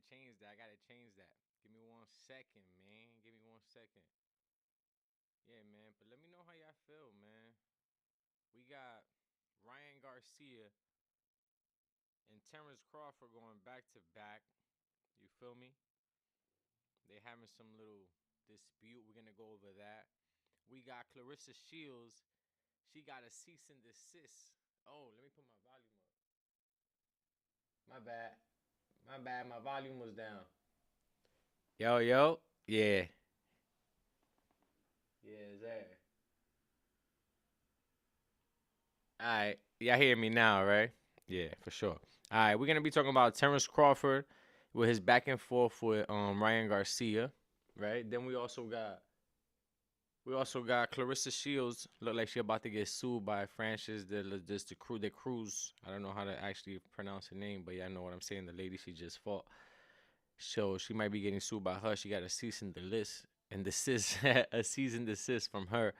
change that. I gotta change that. Give me 1 second, man. Give me 1 second. Yeah, man. But let me know how y'all feel, man. We got Ryan Garcia and Terrence Crawford going back to back. You feel me? They having some little dispute. We're gonna go over that. We got Clarissa Shields. She got a cease and desist. Oh, let me put my volume up. My bad. My bad. My volume was down. Yo, yo. Yeah. Yeah, is that? All right. Y'all hear me now, right? Yeah, for sure. All right, we're gonna be talking about Terrence Crawford with his back and forth with Ryan Garcia, right? Then we also got Clarissa Shields. Look like she about to get sued by Francis the Cruz. I don't know how to actually pronounce her name, but yeah, I know what I'm saying. The lady she just fought. So she might be getting sued by her. She got a cease and desist, a cease and desist from her.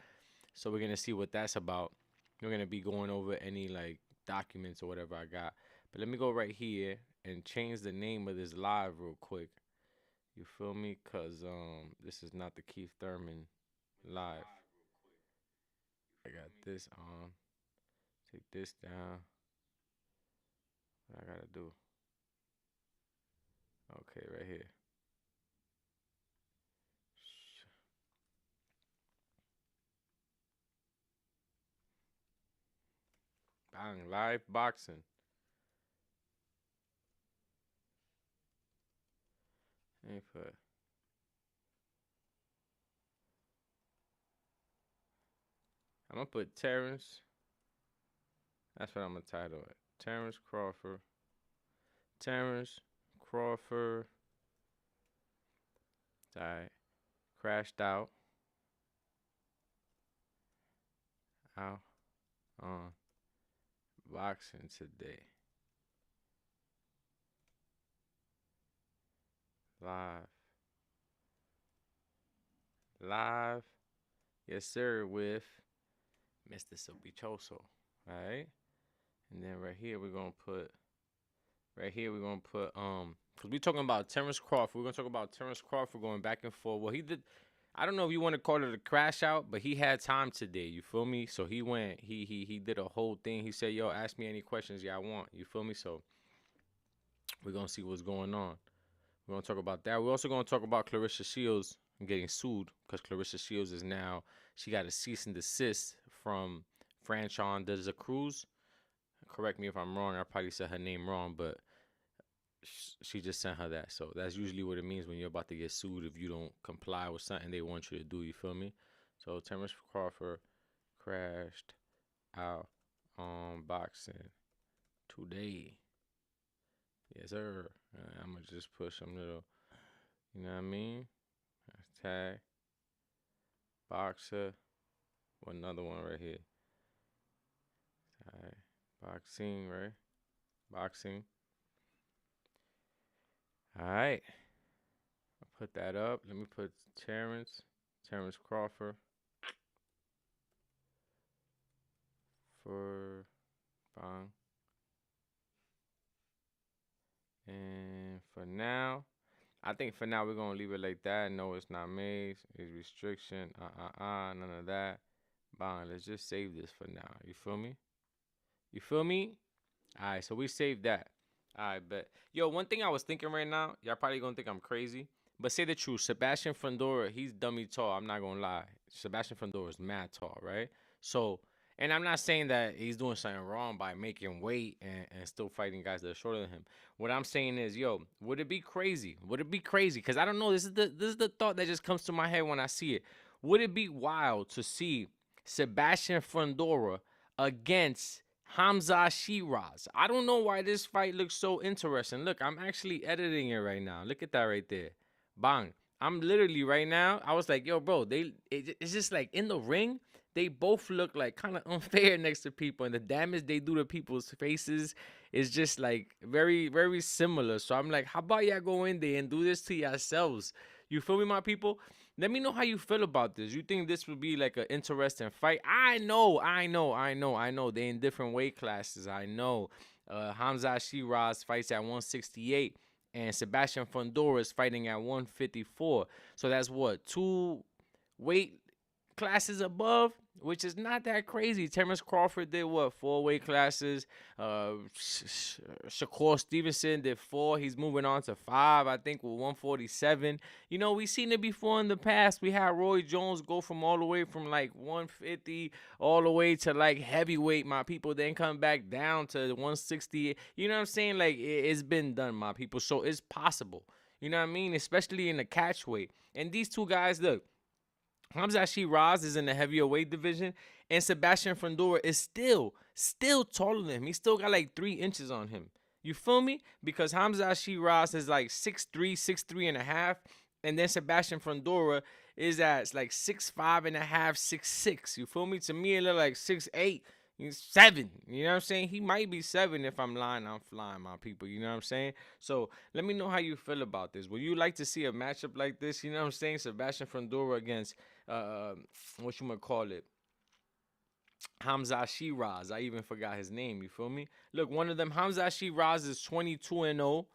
So we're gonna see what that's about. We're gonna be going over any like documents or whatever I got. But let me go right here and change the name of this live real quick. You feel me? Cause this is not the Keith Thurman live. I got this on. Take this down. What I gotta do? Okay, right here. Bang, live boxing. Let me put. I'm gonna put Terrence. That's what I'm gonna title it. Terrence Crawford. Terrence Crawford. Died. Crashed out on boxing today. Live. Live. Yes, sir, with Mr. Sopichoso. Alright? And then because we're talking about Terrence Crawford. We're gonna talk about Terrence Crawford going back and forth. Well, he did. I don't know if you want to call it a crash out, but he had time today. You feel me? So he went. He did a whole thing. He said, "Yo, ask me any questions y'all want." You feel me? So we're gonna see what's going on. We're gonna talk about that. We're also gonna talk about Clarissa Shields getting sued because Clarissa Shields is now she got a cease and desist from Franchon de Cruz. Correct me if I'm wrong. I probably said her name wrong, but she just sent her that. So that's usually what it means when you're about to get sued if you don't comply with something they want you to do. You feel me? So Terrence Crawford crashed out on boxing today. Yes, sir. I'm gonna just put some little, you know what I mean? Hashtag boxer. Another one right here. Alright. Boxing, right? Boxing. Alright. I'll put that up. Let me put Terrence Crawford for bang. And for now, I think for now we're gonna leave it like that. No, it's not made. It's restriction. None of that. Bang. Let's just save this for now. You feel me? You feel me? Alright, so we saved that. Alright, bet. Yo, one thing I was thinking right now, y'all probably gonna think I'm crazy, but say the truth. Sebastian Fundora, he's dummy tall. I'm not gonna lie. Sebastian Fundora is mad tall, right? So, and I'm not saying that he's doing something wrong by making weight and still fighting guys that are shorter than him. What I'm saying is, yo, would it be crazy? Would it be crazy? Because I don't know. This is the thought that just comes to my head when I see it. Would it be wild to see Sebastian Fundora against Hamza Shiraz? I don't know why this fight looks so interesting. Look, I'm actually editing it right now. Look at that right there. Bang. I'm literally right now. I was like, yo, bro, it's just like in the ring, they both look like kind of unfair next to people, and the damage they do to people's faces is just like very, very similar. So I'm like, how about y'all go in there and do this to yourselves? You feel me, my people? Let me know how you feel about this. You think this would be like an interesting fight? I know. They in different weight classes. I know. Hamza Shiraz fights at 168. and Sebastian Fundora is fighting at 154. So that's what, two weight classes above, which is not that crazy. Terrence Crawford did what, four weight classes. Shakur Stevenson did four. He's moving on to five, I think, with 147. You know, we've seen it before in the past. We had Roy Jones go from all the way from like 150 all the way to like heavyweight, my people, then come back down to 160. You know what I'm saying? Like, it's been done, my people. So it's possible. You know what I mean? Especially in the catch weight. And these two guys, look, Hamza Shiraz is in the heavier weight division, and Sebastian Fundora is still taller than him. He still got like 3 inches on him. You feel me? Because Hamza Shiraz is like 6'3", 6'3.5", and then Sebastian Fundora is at like 6'5.5", 6'6". You feel me? To me, it look like 6'8". He's 7. You know what I'm saying? He might be 7. If I'm lying, I'm flying, my people. You know what I'm saying? So let me know how you feel about this. Would you like to see a matchup like this? You know what I'm saying? Sebastian Fundora against uh, what you might call it, Hamza Shiraz. I even forgot his name. You feel me? Look, one of them, Hamza Shiraz, is 22-0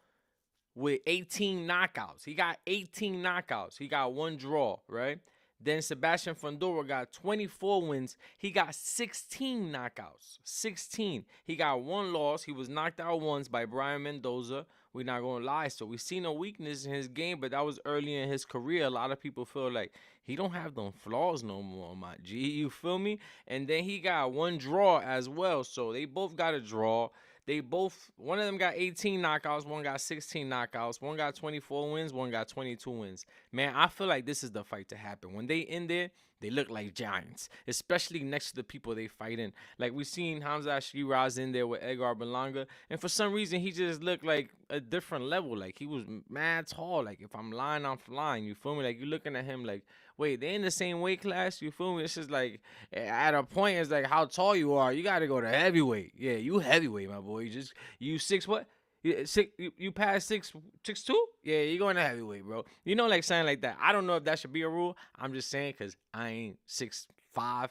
with 18 knockouts. He got 18 knockouts. He got one draw, right? Then Sebastian Fundora got 24 wins. He got 16 knockouts. 16. He got one loss. He was knocked out once by Brian Mendoza. We're not going to lie. So we seen a weakness in his game, but that was early in his career. A lot of people feel like he don't have them flaws no more, my G. You feel me? And then he got one draw as well. So they both got a draw. They both, one of them got 18 knockouts, one got 16 knockouts, one got 24 wins, one got 22 wins. Man, I feel like this is the fight to happen. When they in there, they look like giants, especially next to the people they fighting. Like we seen Hamza Shiraz in there with Edgar Berlanga, and for some reason he just looked like a different level. Like he was mad tall. Like if I'm lying, I'm flying. You feel me? Like you looking at him like, wait, they in the same weight class? You feel me? It's just like at a point, it's like how tall you are. You got to go to heavyweight. Yeah, you heavyweight, my boy. You six what? You pass 6'2"? Yeah, you going to heavyweight, bro. You know, like saying like that. I don't know if that should be a rule. I'm just saying because I ain't 6'5". I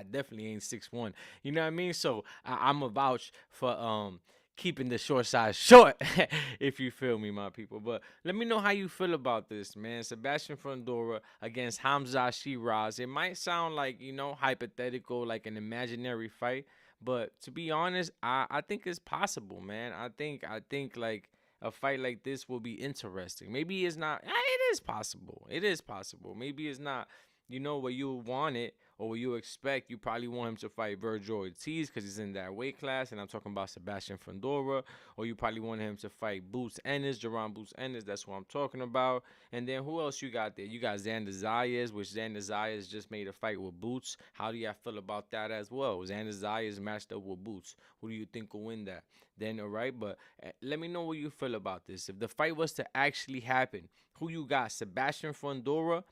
definitely ain't 6'1". You know what I mean? So I'm a vouch for keeping the short size short, if you feel me, my people. But let me know how you feel about this, man. Sebastian Fundora against Hamza Shiraz. It might sound like, hypothetical, like an imaginary fight. But to be honest, I think it's possible, man. I think like a fight like this will be interesting. Maybe it's not. It is possible. It is possible. Maybe it's not. What you want it or what you expect. You probably want him to fight Virgil Ortiz because he's in that weight class, and I'm talking about Sebastian Fundora. Or you probably want him to fight Boots Ennis, Jerron Boots Ennis. That's what I'm talking about. And then who else you got there? You got Xander Zayas, which Xander Zayas just made a fight with Boots. How do y'all feel about that as well? Xander Zayas matched up with Boots. Who do you think will win that? Then, all right, but let me know what you feel about this. If the fight was to actually happen, who you got? Sebastian Fundora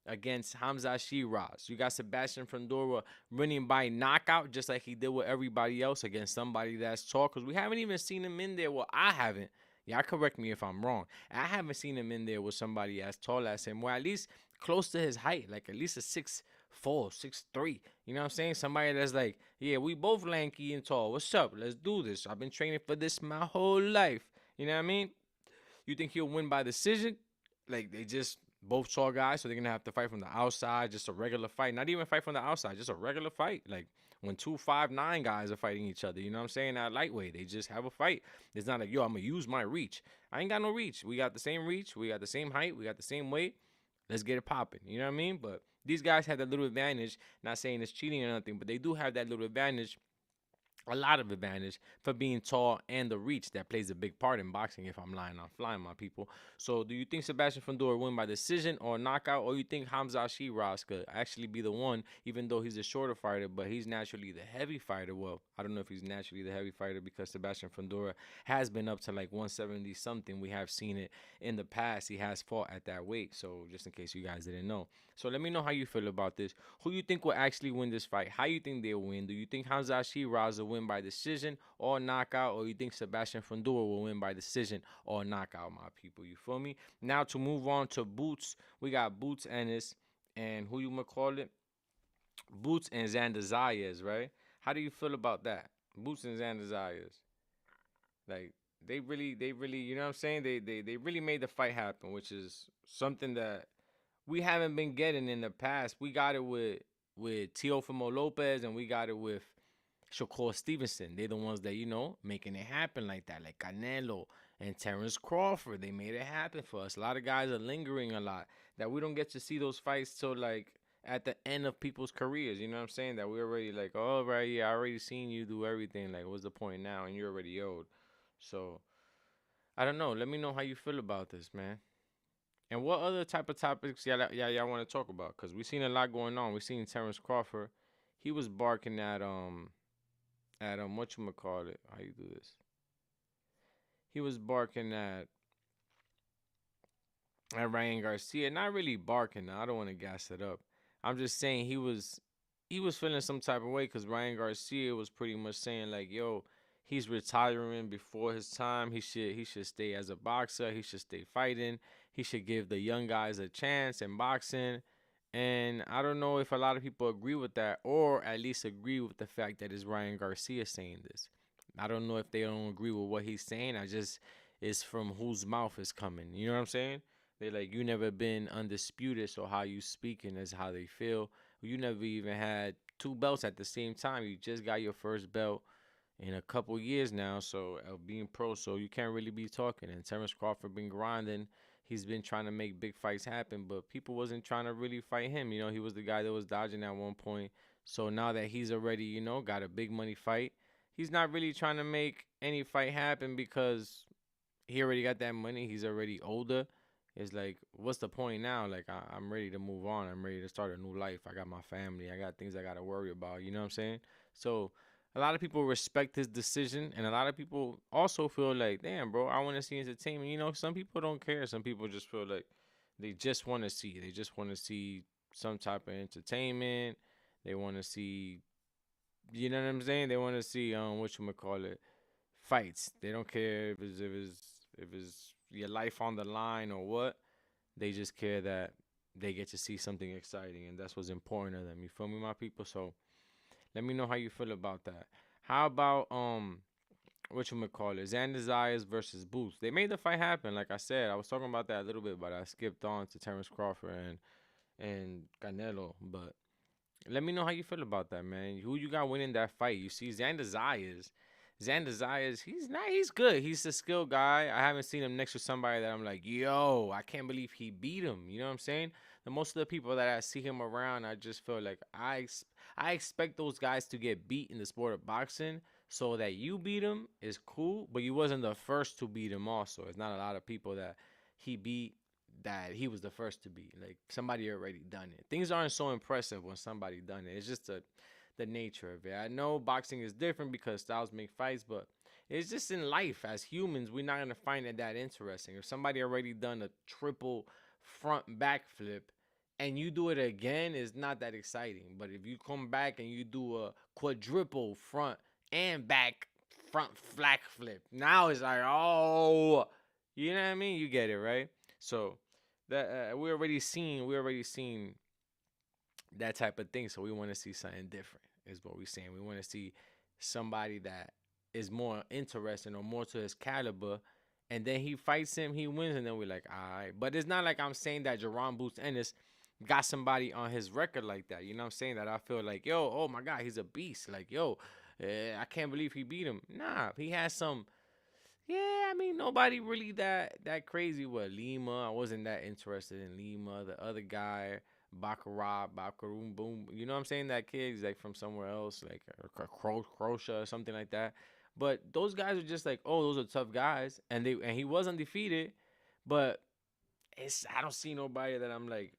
against Hamza Shiraz. You got Sebastian Fundora winning by knockout, just like he did with everybody else, against somebody that's tall. Because we haven't even seen him in there. Well, I haven't. Y'all correct me if I'm wrong. I haven't seen him in there with somebody as tall as him, or at least close to his height, like at least a 6'4", 6'3". You know what I'm saying? Somebody that's like, yeah, we both lanky and tall. What's up? Let's do this. I've been training for this my whole life. You know what I mean? You think he'll win by decision? Like they just both tall guys, so they're gonna have to fight from the outside, just a regular fight. Not even fight from the outside, just a regular fight. Like when 2'5'9" guys are fighting each other, you know what I'm saying? At lightweight, they just have a fight. It's not like, yo, I'm gonna use my reach. I ain't got no reach. We got the same reach, we got the same height, we got the same weight. Let's get it popping. You know what I mean? But these guys have that little advantage. Not saying it's cheating or nothing, but they do have that little advantage, a lot of advantage, for being tall and the reach that plays a big part in boxing. If I'm lying, I'm flying, my people. So do you think Sebastian Fundora win by decision or knockout, or you think Hamza Shiraz could actually be the one, even though he's a shorter fighter, but he's naturally the heavy fighter? Well, I don't know if he's naturally the heavy fighter because Sebastian Fundora has been up to like 170 something. We have seen it in the past. He has fought at that weight. So just in case you guys didn't know. So let me know how you feel about this. Who you think will actually win this fight? How you think they'll win? Do you think Hamza Shiraz will win by decision or knockout, or you think Sebastian Fundora will win by decision or knockout, my people? You feel me? Now to move on to Boots, we got Boots Ennis and who you might call it? Boots and Xander Zayas, right? How do you feel about that? Boots and Xander Zayas. Like, they really, you know what I'm saying? They really made the fight happen, which is something that we haven't been getting in the past. We got it with Teofimo Lopez, and we got it with Shakur Stevenson. They're the ones that, making it happen like that, like Canelo and Terrence Crawford. They made it happen for us. A lot of guys are lingering a lot that we don't get to see those fights till like at the end of people's careers. You know what I'm saying? That we're already like, oh right, yeah, I already seen you do everything. Like, what's the point now? And you're already old. So I don't know. Let me know how you feel about this, man. And what other type of topics y'all want to talk about? Cause we seen a lot going on. We seen Terrence Crawford. He was barking at what you call it? How you do this? He was barking at Ryan Garcia. Not really barking. I don't want to gas it up. I'm just saying he was feeling some type of way because Ryan Garcia was pretty much saying like, yo, he's retiring before his time. He should stay as a boxer. He should stay fighting. He should give the young guys a chance in boxing. And I don't know if a lot of people agree with that, or at least agree with the fact that it's Ryan Garcia saying this. I don't know if they don't agree with what he's saying. I just it's from whose mouth is coming. You know what I'm saying? They like you never been undisputed, so how you speaking is how they feel. You never even had two belts at the same time. You just got your first belt in a couple years now, so being pro, so you can't really be talking. And Terrence Crawford been grinding. He's been trying to make big fights happen, but people wasn't trying to really fight him. He was the guy that was dodging at one point. So now that he's already, got a big money fight, he's not really trying to make any fight happen because he already got that money. He's already older. It's like, what's the point now? Like, I'm ready to move on. I'm ready to start a new life. I got my family. I got things I got to worry about. You know what I'm saying? So, a lot of people respect his decision, and a lot of people also feel like, damn, bro, I want to see entertainment. Some people don't care. Some people just feel like they just want to see. They just want to see some type of entertainment. They want to see, you know what I'm saying? They want to see what you call it, fights. They don't care if it's your life on the line or what. They just care that they get to see something exciting, and that's what's important to them. You feel me, my people? So let me know how you feel about that. How about what you call it? Xander Zayas versus Boots. They made the fight happen. Like I said, I was talking about that a little bit, but I skipped on to Terrence Crawford and Canelo. But let me know how you feel about that, man. Who you got winning that fight? You see Xander Zayas. Xander Zayas, he's not. He's good. He's a skilled guy. I haven't seen him next to somebody that I'm like, yo, I can't believe he beat him. You know what I'm saying? The most of the people that I see him around, I just feel like I expect those guys to get beat in the sport of boxing. So that you beat him is cool, but you wasn't the first to beat him. Also, it's not a lot of people that he beat that he was the first to beat. Like somebody already done it. Things aren't so impressive when somebody done it. It's just the nature of it. I know boxing is different because styles make fights, but it's just in life as humans, we're not gonna find it that interesting. If somebody already done a triple front backflip and you do it again, it's not that exciting. But if you come back and you do a quadruple front and back front flat flip, now it's like, oh, you know what I mean? You get it, right? So that we already seen that type of thing. So we want to see something different, is what we're saying. We want to see somebody that is more interesting or more to his caliber. And then he fights him, he wins, and then we're like, all right. But it's not like I'm saying that Jerron Boots Ennis got somebody on his record like that. You know what I'm saying? That I feel like, yo, oh my God, he's a beast. Like, yo, I can't believe he beat him. Nah, he has some. Yeah, I mean, nobody really that crazy. What, Lima? I wasn't that interested in Lima. The other guy, Baccarum, boom. You know what I'm saying? That kid is like from somewhere else, like Croatia or something like that. But those guys are just like, oh, those are tough guys, and he was undefeated. But I don't see nobody that I'm like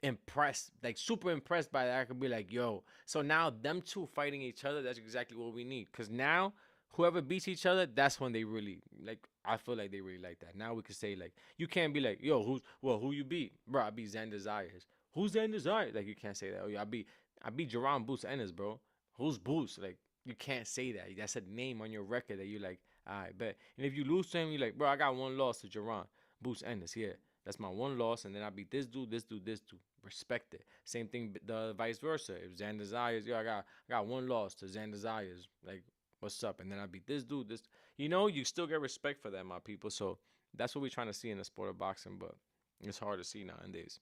impressed, like super impressed by that. I could be like, yo. So now them two fighting each other, that's exactly what we need. Cause now whoever beats each other, that's when they really like. I feel like they really like that. Now we could say like, you can't be like, yo, who you beat, bro? I beat Xander Zayas. Who's Xander Zayas? Like you can't say that. Oh yeah, I beat Jerron Boots Ennis, bro. Who's Boots? Like you can't say that. That's a name on your record that you like. All right, bet. And if you lose to him, you like, bro, I got one loss to Jerron Boots Ennis. Yeah, that's my one loss, and then I beat this dude, this dude, this dude. Respect it. Same thing, the vice versa. If Xander Zayas, yo, I got one loss to Xander Zayas. Like, what's up? And then I beat this dude. This, You still get respect for that, my people. So that's what we're trying to see in the sport of boxing, but it's hard to see nowadays.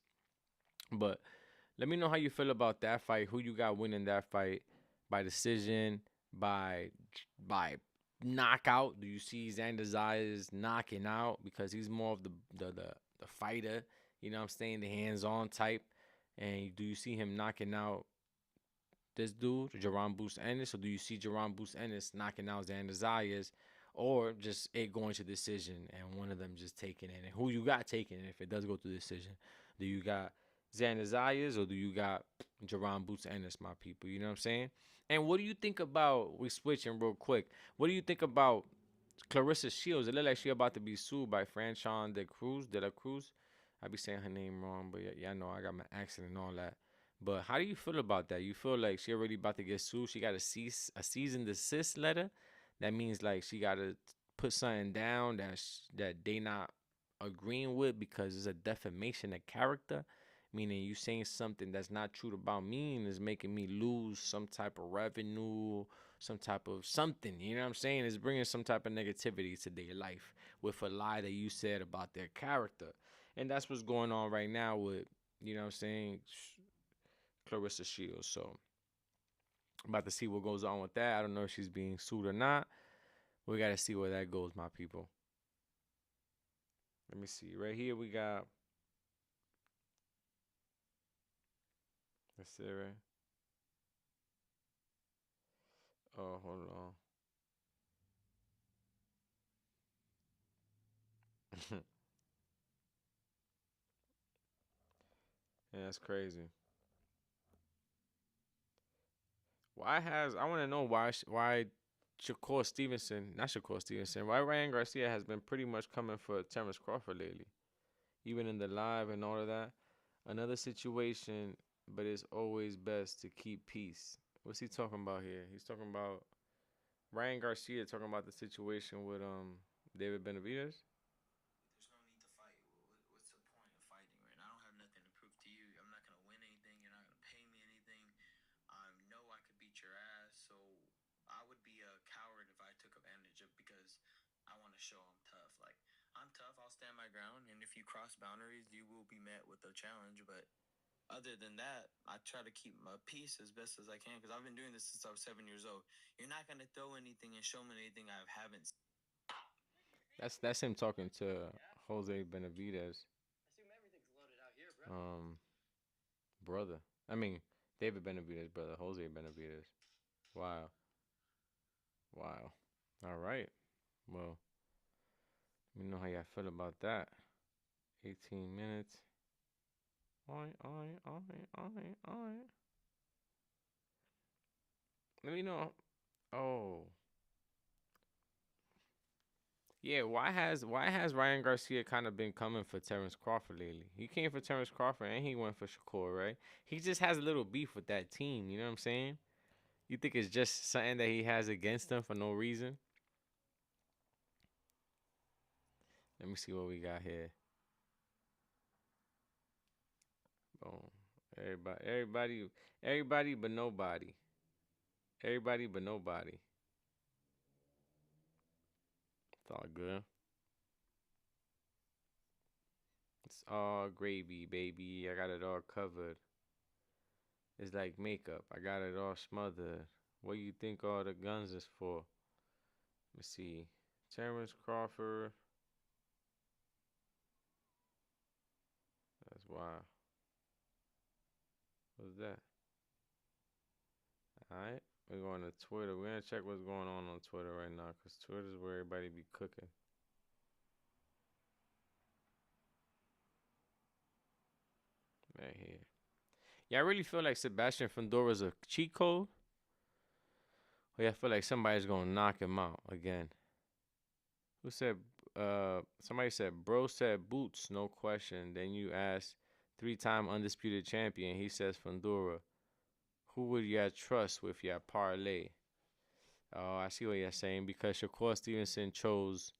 But let me know how you feel about that fight. Who you got winning that fight by decision, by by knockout? Do you see Xander Zayas knocking out because he's more of the fighter? You know what I'm saying, the hands-on type. And do you see him knocking out this dude, Jerron Boost Ennis, or do you see Jerron Boost Ennis knocking out Xander Zayas, or just it going to decision and one of them just taking it? And who you got taking it if it does go to decision? Do you got Xander Zayas or do you got Jerron Boots Ennis, my people? You know what I'm saying? And what do you think about, we switching real quick, what do you think about Clarissa Shields? It looked like she about to be sued by Franchon de la Cruz. I be saying her name wrong, but yeah, I know I got my accent and all that. But how do you feel about that? You feel like she already about to get sued? She got a cease and desist letter. That means like she got to put something down that they not agreeing with because it's a defamation of character. Meaning you saying something that's not true about me and is making me lose some type of revenue, some type of something. You know what I'm saying? It's bringing some type of negativity to their life with a lie that you said about their character. And that's what's going on right now with, you know what I'm saying, Clarissa Shields. So I'm about to see what goes on with that. I don't know if she's being sued or not. We got to see where that goes, my people. Let me see. Right here we got. Let's see, right? Oh, hold on. Yeah, that's crazy. I want to know why Shakur Stevenson, not Shakur Stevenson, why Ryan Garcia has been pretty much coming for Terrence Crawford lately, even in the live and all of that. Another situation, but it's always best to keep peace. What's he talking about here? He's talking about Ryan Garcia talking about the situation with David Benavidez. There's no need to fight. What's the point of fighting, right? I don't have nothing to prove to you. I'm not gonna win anything. You're not gonna pay me anything. I know I could beat your ass, so I would be a coward if I took advantage of because I want to show I'm tough. Like I'm tough. I'll stand my ground, and if you cross boundaries, you will be met with a challenge. But other than that, I try to keep my peace as best as I can because I've been doing this since I was 7 years old. You're not gonna throw anything and show me anything I haven't. That's him talking to Jose Benavidez, um, brother. I mean David Benavidez, brother. Jose Benavidez. Wow, wow. All right. Well, let me know how y'all feel about that. 18 minutes. Alright. Let me know. Oh, yeah. Why has Ryan Garcia kind of been coming for Terrence Crawford lately? He came for Terrence Crawford and he went for Shakur, right? He just has a little beef with that team. You know what I'm saying? You think it's just something that he has against them for no reason? Let me see what we got here. Boom. Everybody but nobody. Everybody but nobody. It's all good. It's all gravy, baby. I got it all covered. It's like makeup. I got it all smothered. What do you think all the guns is for? Let me see. Terrence Crawford. That's why. What's that? Alright. We're going to Twitter. We're going to check what's going on Twitter right now because Twitter's where everybody be cooking. Right here. Yeah, I really feel like Sebastian Fondora's a cheat code. Or yeah, I feel like somebody's going to knock him out again. Who said, somebody said, bro said boots, no question. Then you ask, 3-time undisputed champion. He says Fundora. Who would you trust with your parlay? Oh, I see what you're saying because Shakur Stevenson chose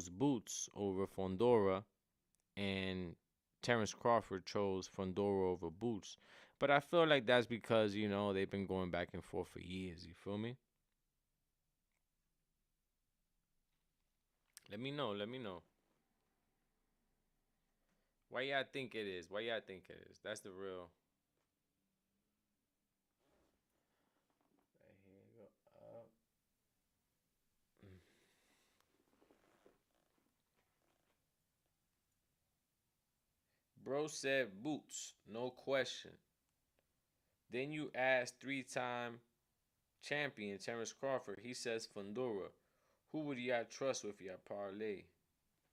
Boots over Fondora, and Terrence Crawford chose Fondora over Boots. But I feel like that's because they've been going back and forth for years. You feel me? Let me know. Let me know. Why y'all think it is? Why y'all think it is? That's the real. Right here, go up. Bro said Boots, no question. Then you ask three-time champion Terence Crawford. He says Fundora. Who would y'all trust with y'all parlay?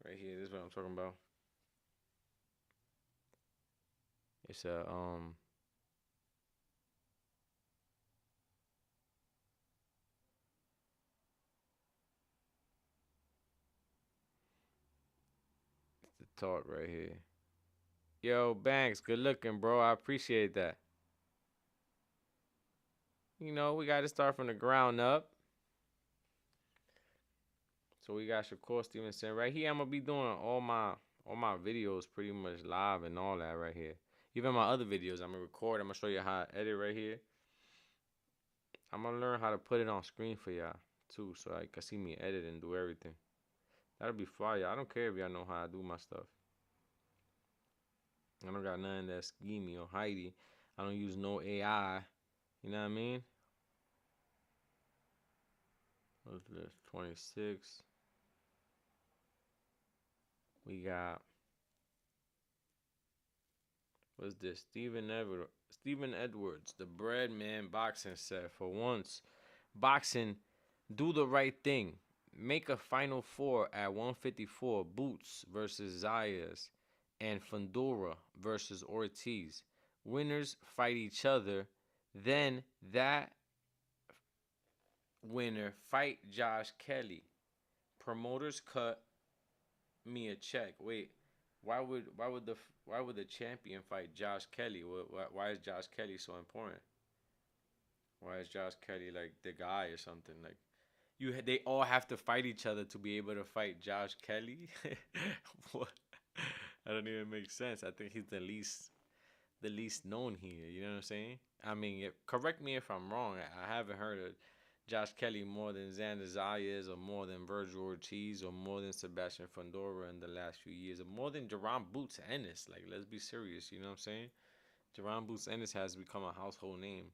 Right here, this is what I'm talking about. It's a the talk right here. Yo, Banks, good looking, bro. I appreciate that. You know, we got to start from the ground up. So we got Shakur Stevenson right here. I'm gonna be doing all my videos pretty much live and all that right here. Even my other videos, I'm gonna record. I'm gonna show you how I edit right here. I'm gonna learn how to put it on screen for y'all too, so I can see me edit and do everything. That'll be fire. I don't care if y'all know how I do my stuff. I don't got nothing that's schemy or hidey. I don't use no AI. You know what I mean? What's this? 26. We got what's this? Stephen Edwards, the bread man boxing said for once, boxing, do the right thing. Make a final four at 154. Boots versus Zayas and Fundora versus Ortiz. Winners fight each other. Then that winner fight Josh Kelly. Promoters cut me a check. Wait, why would the champion fight Josh Kelly? Why is Josh Kelly so important? Why is Josh Kelly like the guy or something? Like they all have to fight each other to be able to fight Josh Kelly. What? That don't even make sense. I think he's the least known here. You know what I'm saying? I mean, correct me if I'm wrong. I haven't heard of Josh Kelly more than Xander Zayas or more than Virgil Ortiz or more than Sebastian Fundora in the last few years or more than Jerron Boots Ennis. Like, let's be serious. You know what I'm saying? Jerron Boots Ennis has become a household name.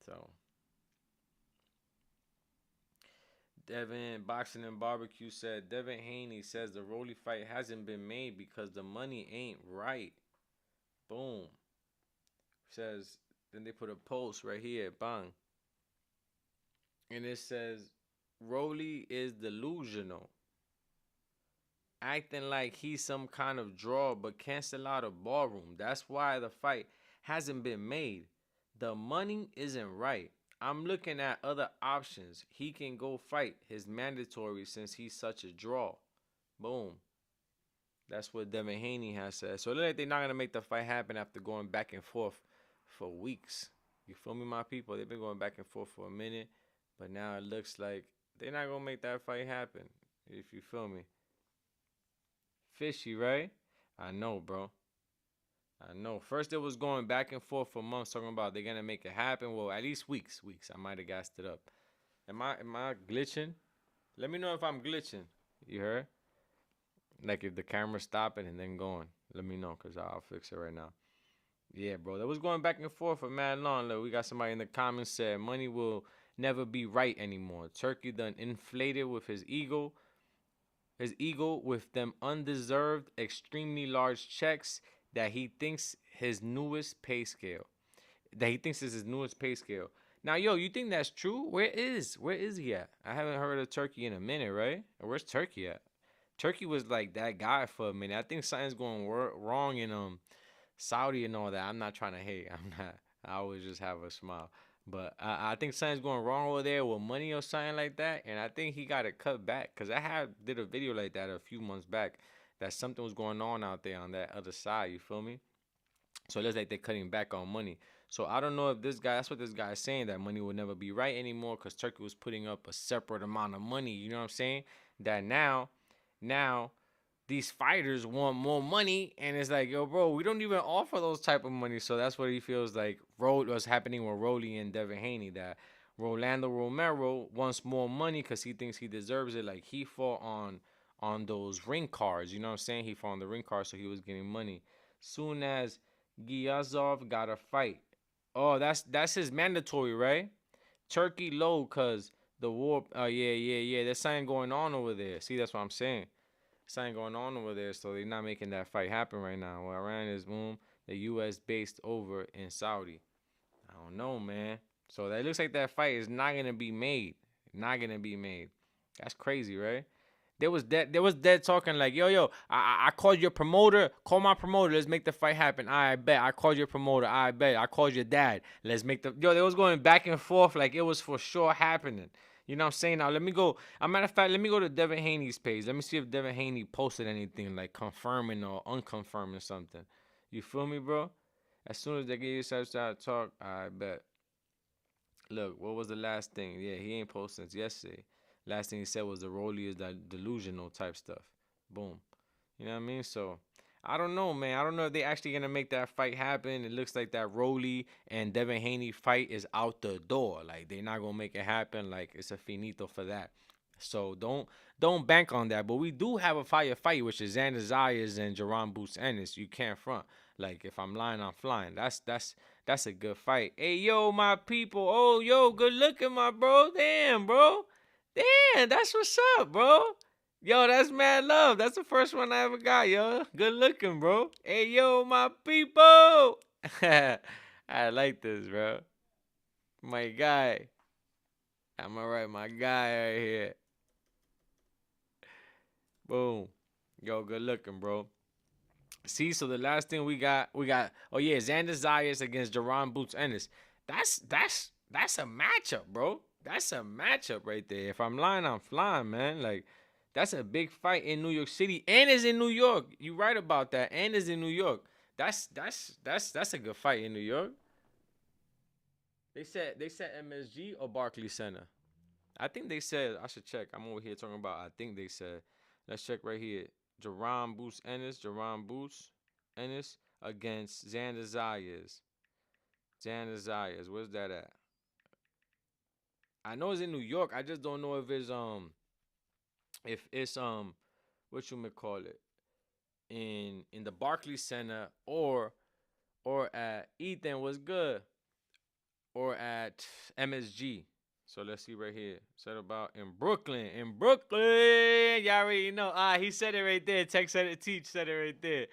So, Devin Boxing and Barbecue said Devin Haney says the Rolly fight hasn't been made because the money ain't right. Boom. Says then they put a post right here, bang, and it says Rolly is delusional, acting like he's some kind of draw, but cancel out a ballroom. That's why the fight hasn't been made. The money isn't right. I'm looking at other options. He can go fight his mandatory since he's such a draw. Boom. That's what Devin Haney has said. So it looks like they're not gonna make the fight happen after going back and forth for weeks. You feel me, my people? They've been going back and forth for a minute, but now it looks like they're not gonna make that fight happen. If you feel me, fishy, right? I know, bro. I know. First, it was going back and forth for months, talking about they're gonna make it happen. Well, at least weeks. Weeks. I might have gassed it up. Am I glitching? Let me know if I'm glitching. You heard? Like if the camera's stopping and then going. Let me know, cause I'll fix it right now. Yeah, bro. That was going back and forth for mad long. Look, we got somebody in the comments said money will never be right anymore. Turkey done inflated with his ego with them undeserved, extremely large checks that he thinks his newest pay scale. That he thinks is his newest pay scale. Now, yo, you think that's true? Where is he at? I haven't heard of Turkey in a minute, right? Where's Turkey at? Turkey was like that guy for a minute. I think something's going wrong in Saudi and all that. I'm not trying to hate. I'm not. I always just have a smile. But I think something's going wrong over there with money or something like that. And I think he got to cut back. Because did a video like that a few months back. That something was going on out there on that other side. You feel me? So it looks like they're cutting back on money. So I don't know if that's what this guy is saying, that money will never be right anymore because Turkey was putting up a separate amount of money. You know what I'm saying? That now these fighters want more money, and it's like, yo, bro, we don't even offer those type of money. So that's what he feels like. Was happening with Rolly and Devin Haney, that Rolando Romero wants more money because he thinks he deserves it. Like he fought on those ring cards. You know what I'm saying? He fought on the ring cards, so he was getting money. Soon as Giyazov got a fight. Oh, that's his mandatory, right? Turkey low, cause the war. Oh yeah, yeah, yeah. There's something going on over there. See, that's what I'm saying. Something going on over there, so they're not making that fight happen right now. Well, Iran is boom. The U.S. based over in Saudi. I don't know, man. So that looks like that fight is not gonna be made. Not gonna be made. That's crazy, right? There was dead talking like, yo, I called your promoter, call my promoter, let's make the fight happen. I bet. I called your promoter, I bet. I called your dad, let's make the yo, they was going back and forth like it was for sure happening. You know what I'm saying? Now let me go. A matter of fact, let me go to Devin Haney's page. Let me see if Devin Haney posted anything like confirming or unconfirming something. You feel me, bro? As soon as they get you to talk, I bet. Look, what was the last thing? Yeah, he ain't posted since yesterday. Last thing he said was the Rolly is that delusional type stuff. Boom. You know what I mean? So I don't know, man. I don't know if they actually gonna make that fight happen. It looks like that Rolly and Devin Haney fight is out the door. Like they're not gonna make it happen. Like it's a finito for that. So don't bank on that. But we do have a fire fight, which is Xander Zayas and Jerron Boots Ennis. You can't front. Like if I'm lying, I'm flying. That's a good fight. Hey yo, my people. Oh yo, good looking, my bro. Damn, bro. Damn, that's what's up, bro. Yo, that's mad love. That's the first one I ever got, yo. Good looking, bro. Hey yo, my people. I like this, bro. My guy. I'm alright, my guy right here. Boom. Yo, good looking, bro. See, so the last thing we got. Oh yeah, Xander Zayas against Jerron Boots Ennis. That's a matchup, bro. That's a matchup right there. If I'm lying, I'm flying, man. Like that's a big fight in New York City, and is in New York. You right about that, and is in New York. That's a good fight in New York. They said MSG or Barclays Center. I think they said I should check. I'm over here talking about. I think they said. Let's check right here. Jerron Boots Ennis. Jerron Boots Ennis against Xander Zayas. Xander Zayas. Where's that at? I know it's in New York. I just don't know if it's what you may call it in the Barclays Center or at Ethan was good or at MSG. So let's see right here. Said about in Brooklyn. In Brooklyn. Y'all already know. He said it right there. Tech said it. Teach said it right there.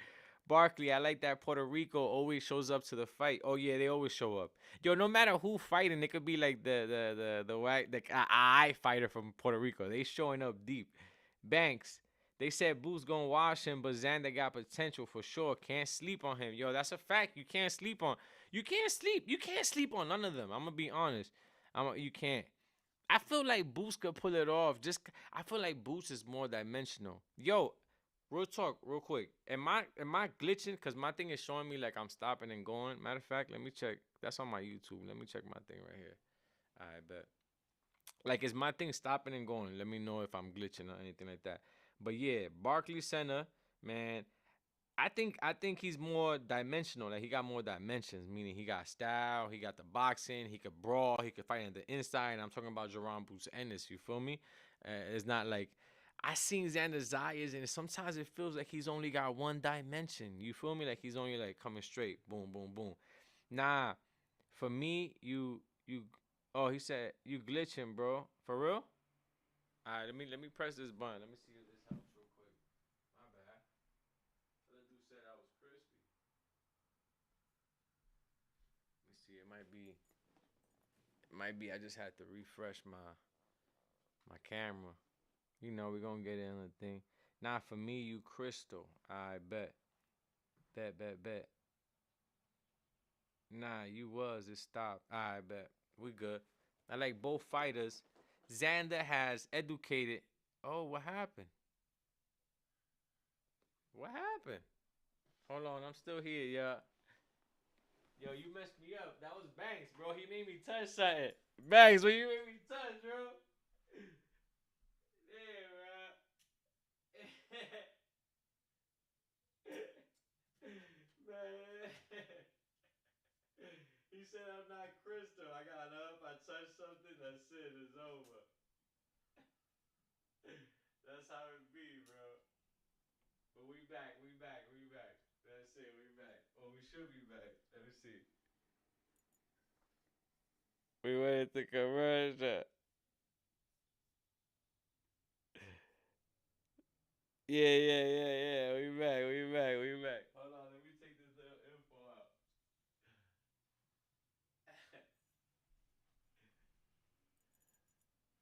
Barkley, I like that Puerto Rico always shows up to the fight. Oh yeah, they always show up. Yo, no matter who fighting, it could be like the white the I fighter from Puerto Rico. They showing up deep. Banks, they said Boo's gonna wash him, but Xander got potential for sure. Can't sleep on him. Yo, that's a fact. You can't sleep on. You can't sleep. You can't sleep on none of them. I'm gonna be honest. You can't. I feel like Boots could pull it off. I feel like Boots is more dimensional. Yo, real talk, real quick. Am I glitching? Cause my thing is showing me like I'm stopping and going. Matter of fact, let me check. That's on my YouTube. Let me check my thing right here. I bet. Like, is my thing stopping and going? Let me know if I'm glitching or anything like that. But yeah, Barkley Center, man. I think he's more dimensional. Like he got more dimensions, meaning he got style, he got the boxing, he could brawl, he could fight on the inside. And I'm talking about Jerron Boots Ennis. You feel me? It's not like I seen Xander Zayas, and sometimes it feels like he's only got one dimension. You feel me? Like he's only like coming straight, boom, boom, boom. Nah, for me, you. Oh, he said you glitching, bro. For real? All right, let me press this button. Let me see if this helps real quick. My bad. The dude said I was crispy. Let me see. It might be. It might be. I just had to refresh my camera. You know, we're gonna get in the thing. Not for me, you crystal. I bet. Bet. Nah, you was. It stopped. I bet. We good. I like both fighters. Xander has educated. Oh, what happened? What happened? Hold on, I'm still here, yeah. Yo, you messed me up. That was Banks, bro. He made me touch something. Banks, what you made me touch, bro? Yeah, bro. Man. He said I'm not Crystal. I got up, I touched something, shit is over. That's how it be, bro. But we back, we back, we back. That's it, we back. Oh, we should be back. Let me see. We went to commercial. Yeah, yeah, yeah, yeah. We back, we back, we back. Hold on, let me take this little info out.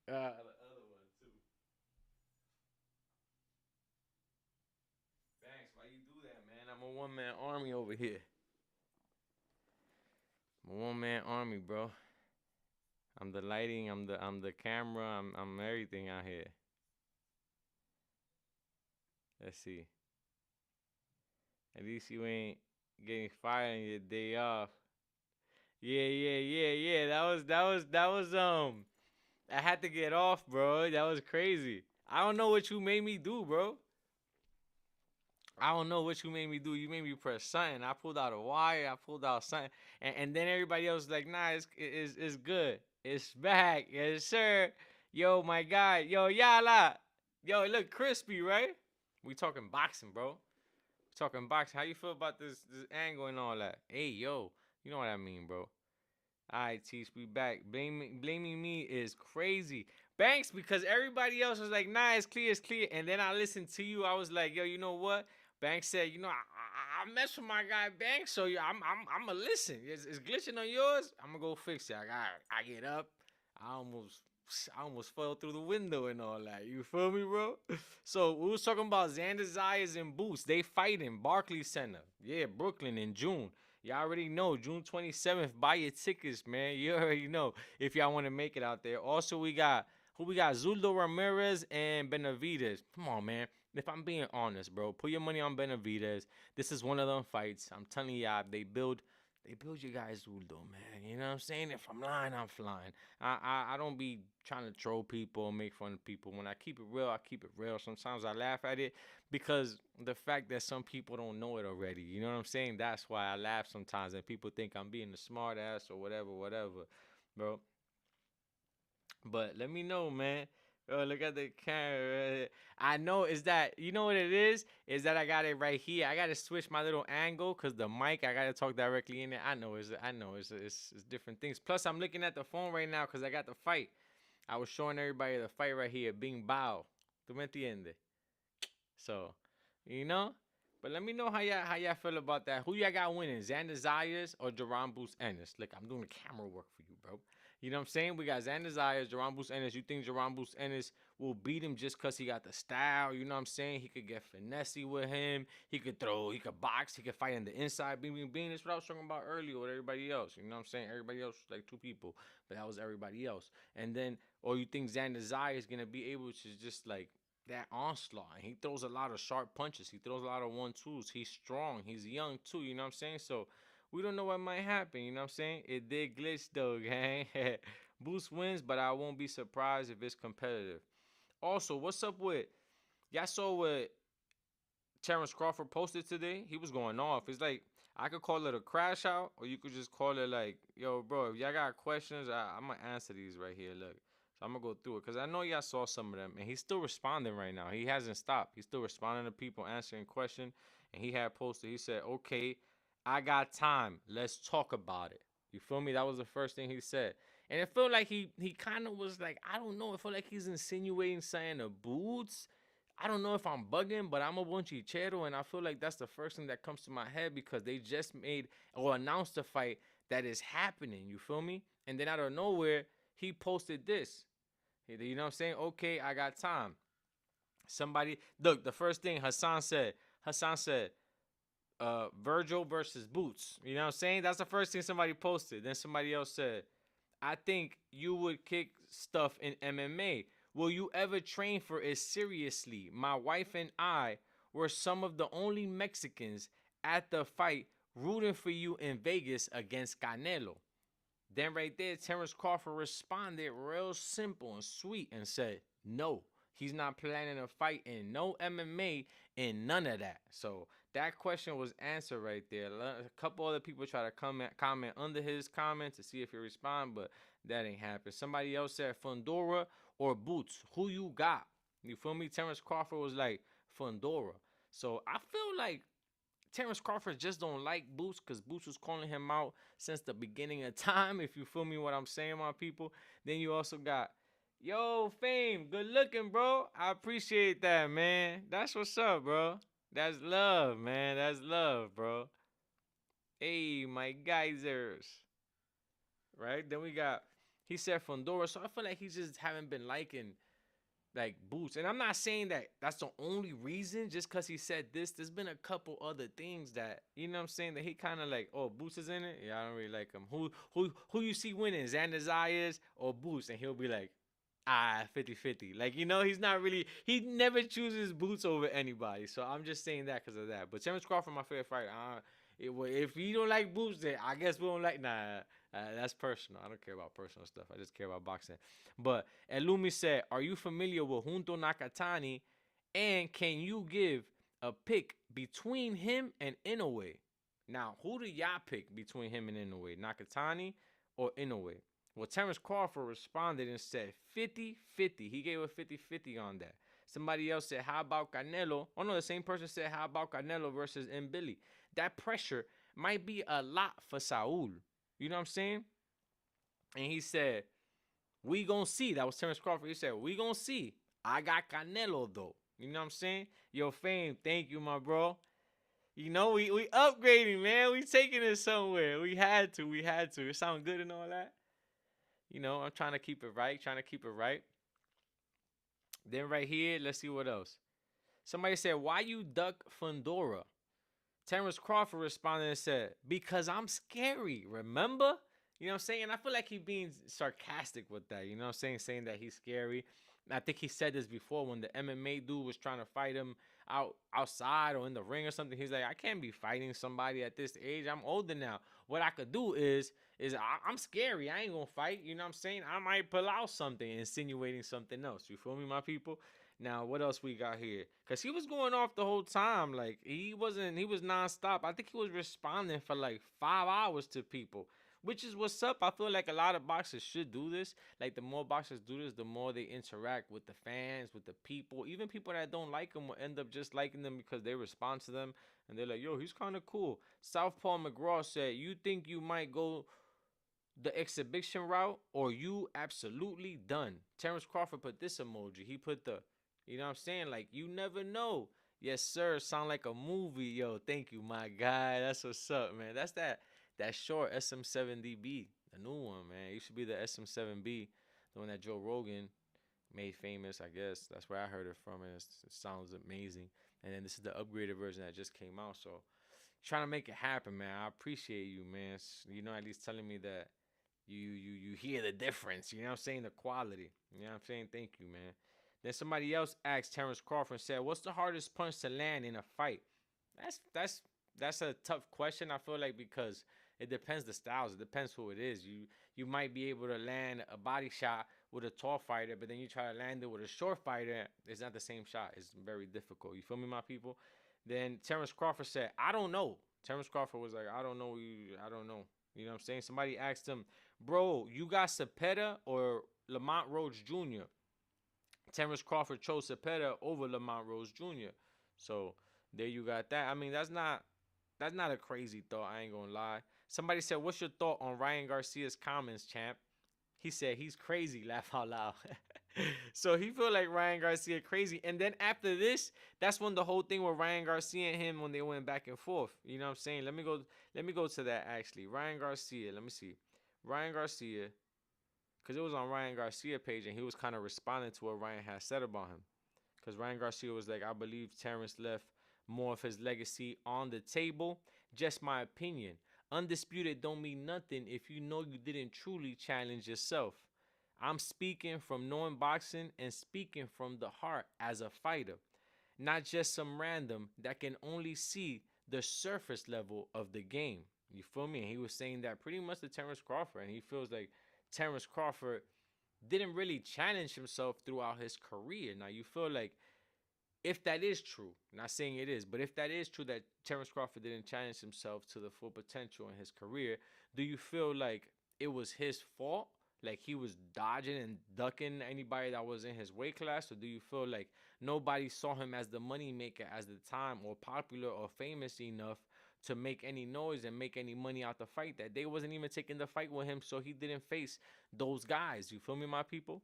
The other one too. Thanks. Why you do that, man? I'm a one man army over here. I'm a one man army, bro. I'm the lighting. I'm the camera. I'm everything out here. Let's see. At least you ain't getting fired on your day off. Yeah, yeah, yeah, yeah. That was. I had to get off, bro. That was crazy. I don't know what you made me do, bro. I don't know what you made me do. You made me press something. I pulled out a wire. I pulled out something, and then everybody else was like, "Nah, it's good. It's back, yes sir." Yo, my guy. Yo, Yala. Yo, it look crispy, right? We talking boxing, bro. We talking boxing. How you feel about this angle and all that? Hey, yo, you know what I mean, bro. All right, Teach, we back. Blaming me is crazy. Banks, because everybody else was like, nah, it's clear. And then I listened to you. I was like, yo, you know what? Banks said, I mess with my guy Banks, so yeah, I'm gonna listen. It's glitching on yours. I'm gonna go fix it. I get up. I almost I almost fell through the window and all that. You feel me, bro? So we was talking about Xander Zayas and Boots. They fighting Barclays Center. Yeah, Brooklyn in June. Y'all already know, June 27th. Buy your tickets, man. You already know if y'all want to make it out there. Also, we got who we got? Zuldo Ramirez and Benavidez. Come on, man. If I'm being honest, bro, put your money on Benavidez. This is one of them fights. I'm telling y'all, they build you guys Zuldo, man. You know what I'm saying? If I'm lying, I'm flying. I don't be trying to troll people and make fun of people. When I keep it real, I keep it real. Sometimes I laugh at it because the fact that some people don't know it already. You know what I'm saying? That's why I laugh sometimes and people think I'm being a smart ass or whatever, whatever, bro. But let me know, man. Oh, look at the camera. I know is that you know what it is? Is that I got it right here. I gotta switch my little angle because the mic I gotta talk directly in it. I know it's different things. Plus I'm looking at the phone right now because I got the fight. I was showing everybody the fight right here. Bing Bao. ¿Tú me entiendes? So, you know. But let me know how y'all feel about that. Who y'all got winning? Xander Zayas or Jerron Boost Ennis? Look, I'm doing the camera work for you, bro. You know what I'm saying? We got Xander Zayas, Jerron Boost Ennis. You think Jerron Boost Ennis will beat him just because he got the style? You know what I'm saying? He could get finessey with him. He could throw. He could box. He could fight in the inside. Being That's what I was talking about earlier with everybody else. You know what I'm saying? Everybody else was like two people, but that was everybody else. And then, or you think Xander Zayas is going to be able to just like that onslaught. And he throws a lot of sharp punches. He throws a lot of 1-2s. He's strong. He's young too. You know what I'm saying? So we don't know what might happen. You know what I'm saying? It did glitch though, gang. Boost wins, but I won't be surprised if it's competitive. Also, what's up with y'all saw what Terrence Crawford posted today? He was going off. It's like I could call it a crash out, or you could just call it like, yo, bro, if y'all got questions, I'm gonna answer these right here. Look. So I'm gonna go through it because I know y'all saw some of them, and he's still responding right now. He hasn't stopped. He's still responding to people, answering questions. And he had posted. He said, "Okay, I got time. Let's talk about it." You feel me? That was the first thing he said, and it felt like he kind of was like, I don't know. It felt like he's insinuating saying the boots. I don't know if I'm bugging, but I'm a Bonchichero, and I feel like that's the first thing that comes to my head because they just made or announced a fight that is happening. You feel me? And then out of nowhere, he posted this. You know what I'm saying? Okay, I got time. Somebody look. The first thing Hassan said. Hassan said, Virgil versus Boots. You know what I'm saying? That's the first thing somebody posted. Then somebody else said, I think you would kick stuff in MMA. Will you ever train for it seriously? My wife and I were some of the only Mexicans at the fight rooting for you in Vegas against Canelo. Then right there, Terrence Crawford responded real simple and sweet and said, no, he's not planning a fight in no MMA and none of that. So that question was answered right there. A couple other people try to comment under his comment to see if he respond, but That ain't happen. Somebody else said Fundora or Boots. Who you got? You feel me? Terrence Crawford was like Fundora. So I feel like Terrence Crawford just don't like Boots because Boots was calling him out since the beginning of time. If you feel me, what I'm saying, my people. Then you also got, yo, Fame, good looking, bro. I appreciate that, man. That's what's up, bro. That's love, man. That's love, bro. Hey, my geysers. Right? Then we got, he said Fundora. So I feel like he just haven't been liking like Boots. And I'm not saying that that's the only reason just because he said this. There's been a couple other things that, you know what I'm saying, that he kind of like, oh, Boots is in it? Yeah, I don't really like him. Who you see winning, Xander Zayas or Boots? And he'll be like, 50-50. Like, you know, he's not really, he never chooses Boots over anybody. So I'm just saying that because of that. But Terrence Crawford, my favorite fighter. If you don't like Boots, then I guess we don't like, nah. That's personal. I don't care about personal stuff. I just care about boxing. But Elumi said, "Are you familiar with Junto Nakatani? And can you give a pick between him and Inoue?" Now, who do y'all pick between him and Inoue? Nakatani or Inoue? Well, Terrence Crawford responded and said 50-50. He gave a 50-50 on that. Somebody else said, how about Canelo? Oh, no, the same person said, how about Canelo versus Mbili? That pressure might be a lot for Saul. You know what I'm saying? And he said, we gonna see. That was Terrence Crawford. He said, we gonna see. I got Canelo, though. You know what I'm saying? Yo, Fame, thank you, my bro. You know, we upgrading, man. We taking it somewhere. We had to. We had to. It sound good and all that. You know, I'm trying to keep it right. Trying to keep it right. Then right here, let's see what else. Somebody said, why you duck Fundora? Terrence Crawford responded and said, because I'm scary, remember? You know what I'm saying? I feel like he's being sarcastic with that. You know what I'm saying? Saying that he's scary. I think he said this before when the MMA dude was trying to fight him outside or in the ring or something. He's like, I can't be fighting somebody at this age. I'm older now. What I could do I'm scary. I ain't gonna fight. You know what I'm saying? I might pull out something, insinuating something else. You feel me, my people? Now, what else we got here? Cause he was going off the whole time. Like he was nonstop. I think he was responding for like 5 hours to people, which is what's up. I feel like a lot of boxers should do this. Like the more boxers do this, the more they interact with the fans, with the people. Even people that don't like them will end up just liking them because they respond to them and they're like, yo, he's kind of cool. Southpaw McGraw said, you think you might go the exhibition route or you absolutely done? Terrence Crawford put this emoji. He put the, you know what I'm saying? Like, you never know. Yes, sir. Sound like a movie. Yo, thank you, my guy. That's what's up, man. That's that short SM7DB, the new one, man. It used to be the SM7B, the one that Joe Rogan made famous, I guess. That's where I heard it from, and it sounds amazing. And then this is the upgraded version that just came out. So, trying to make it happen, man. I appreciate you, man. You know, at least telling me that you hear the difference. You know what I'm saying? The quality. You know what I'm saying? Thank you, man. Then somebody else asked Terrence Crawford and said, "What's the hardest punch to land in a fight?" That's that's that's a tough question. I feel like because it depends the styles. It depends who it is. You might be able to land a body shot with a tall fighter, but then you try to land it with a short fighter. It's not the same shot. It's very difficult. You feel me, my people? Then Terrence Crawford said, "I don't know." Terrence Crawford was like, "I don't know. I don't know." You know what I'm saying? Somebody asked him, "Bro, you got Cepeda or Lamont Rhodes Jr.?" Terrence Crawford chose Cepeda over Lamont Rose Jr. So there you got that. I mean, that's not a crazy thought. I ain't gonna lie. Somebody said, "What's your thought on Ryan Garcia's comments, champ?" He said he's crazy. Laugh out loud. So he feel like Ryan Garcia crazy. And then after this, that's when the whole thing with Ryan Garcia and him when they went back and forth. You know what I'm saying? Let me go to that actually. Ryan Garcia. Let me see. Ryan Garcia, because it was on Ryan Garcia page and he was kind of responding to what Ryan had said about him. Because Ryan Garcia was like, I believe Terrence left more of his legacy on the table. Just my opinion. Undisputed don't mean nothing if you know you didn't truly challenge yourself. I'm speaking from knowing boxing and speaking from the heart as a fighter, not just some random that can only see the surface level of the game. You feel me? And he was saying that pretty much to Terrence Crawford, and he feels like Terrence Crawford didn't really challenge himself throughout his career. Now, you feel like if that is true, not saying it is, but if that is true that Terrence Crawford didn't challenge himself to the full potential in his career, do you feel like it was his fault? like he was dodging and ducking anybody that was in his weight class? Or do you feel like nobody saw him as the money maker at the time, or popular or famous enough to make any noise and make any money out the fight, that they wasn't even taking the fight with him, so he didn't face those guys? You feel me, my people?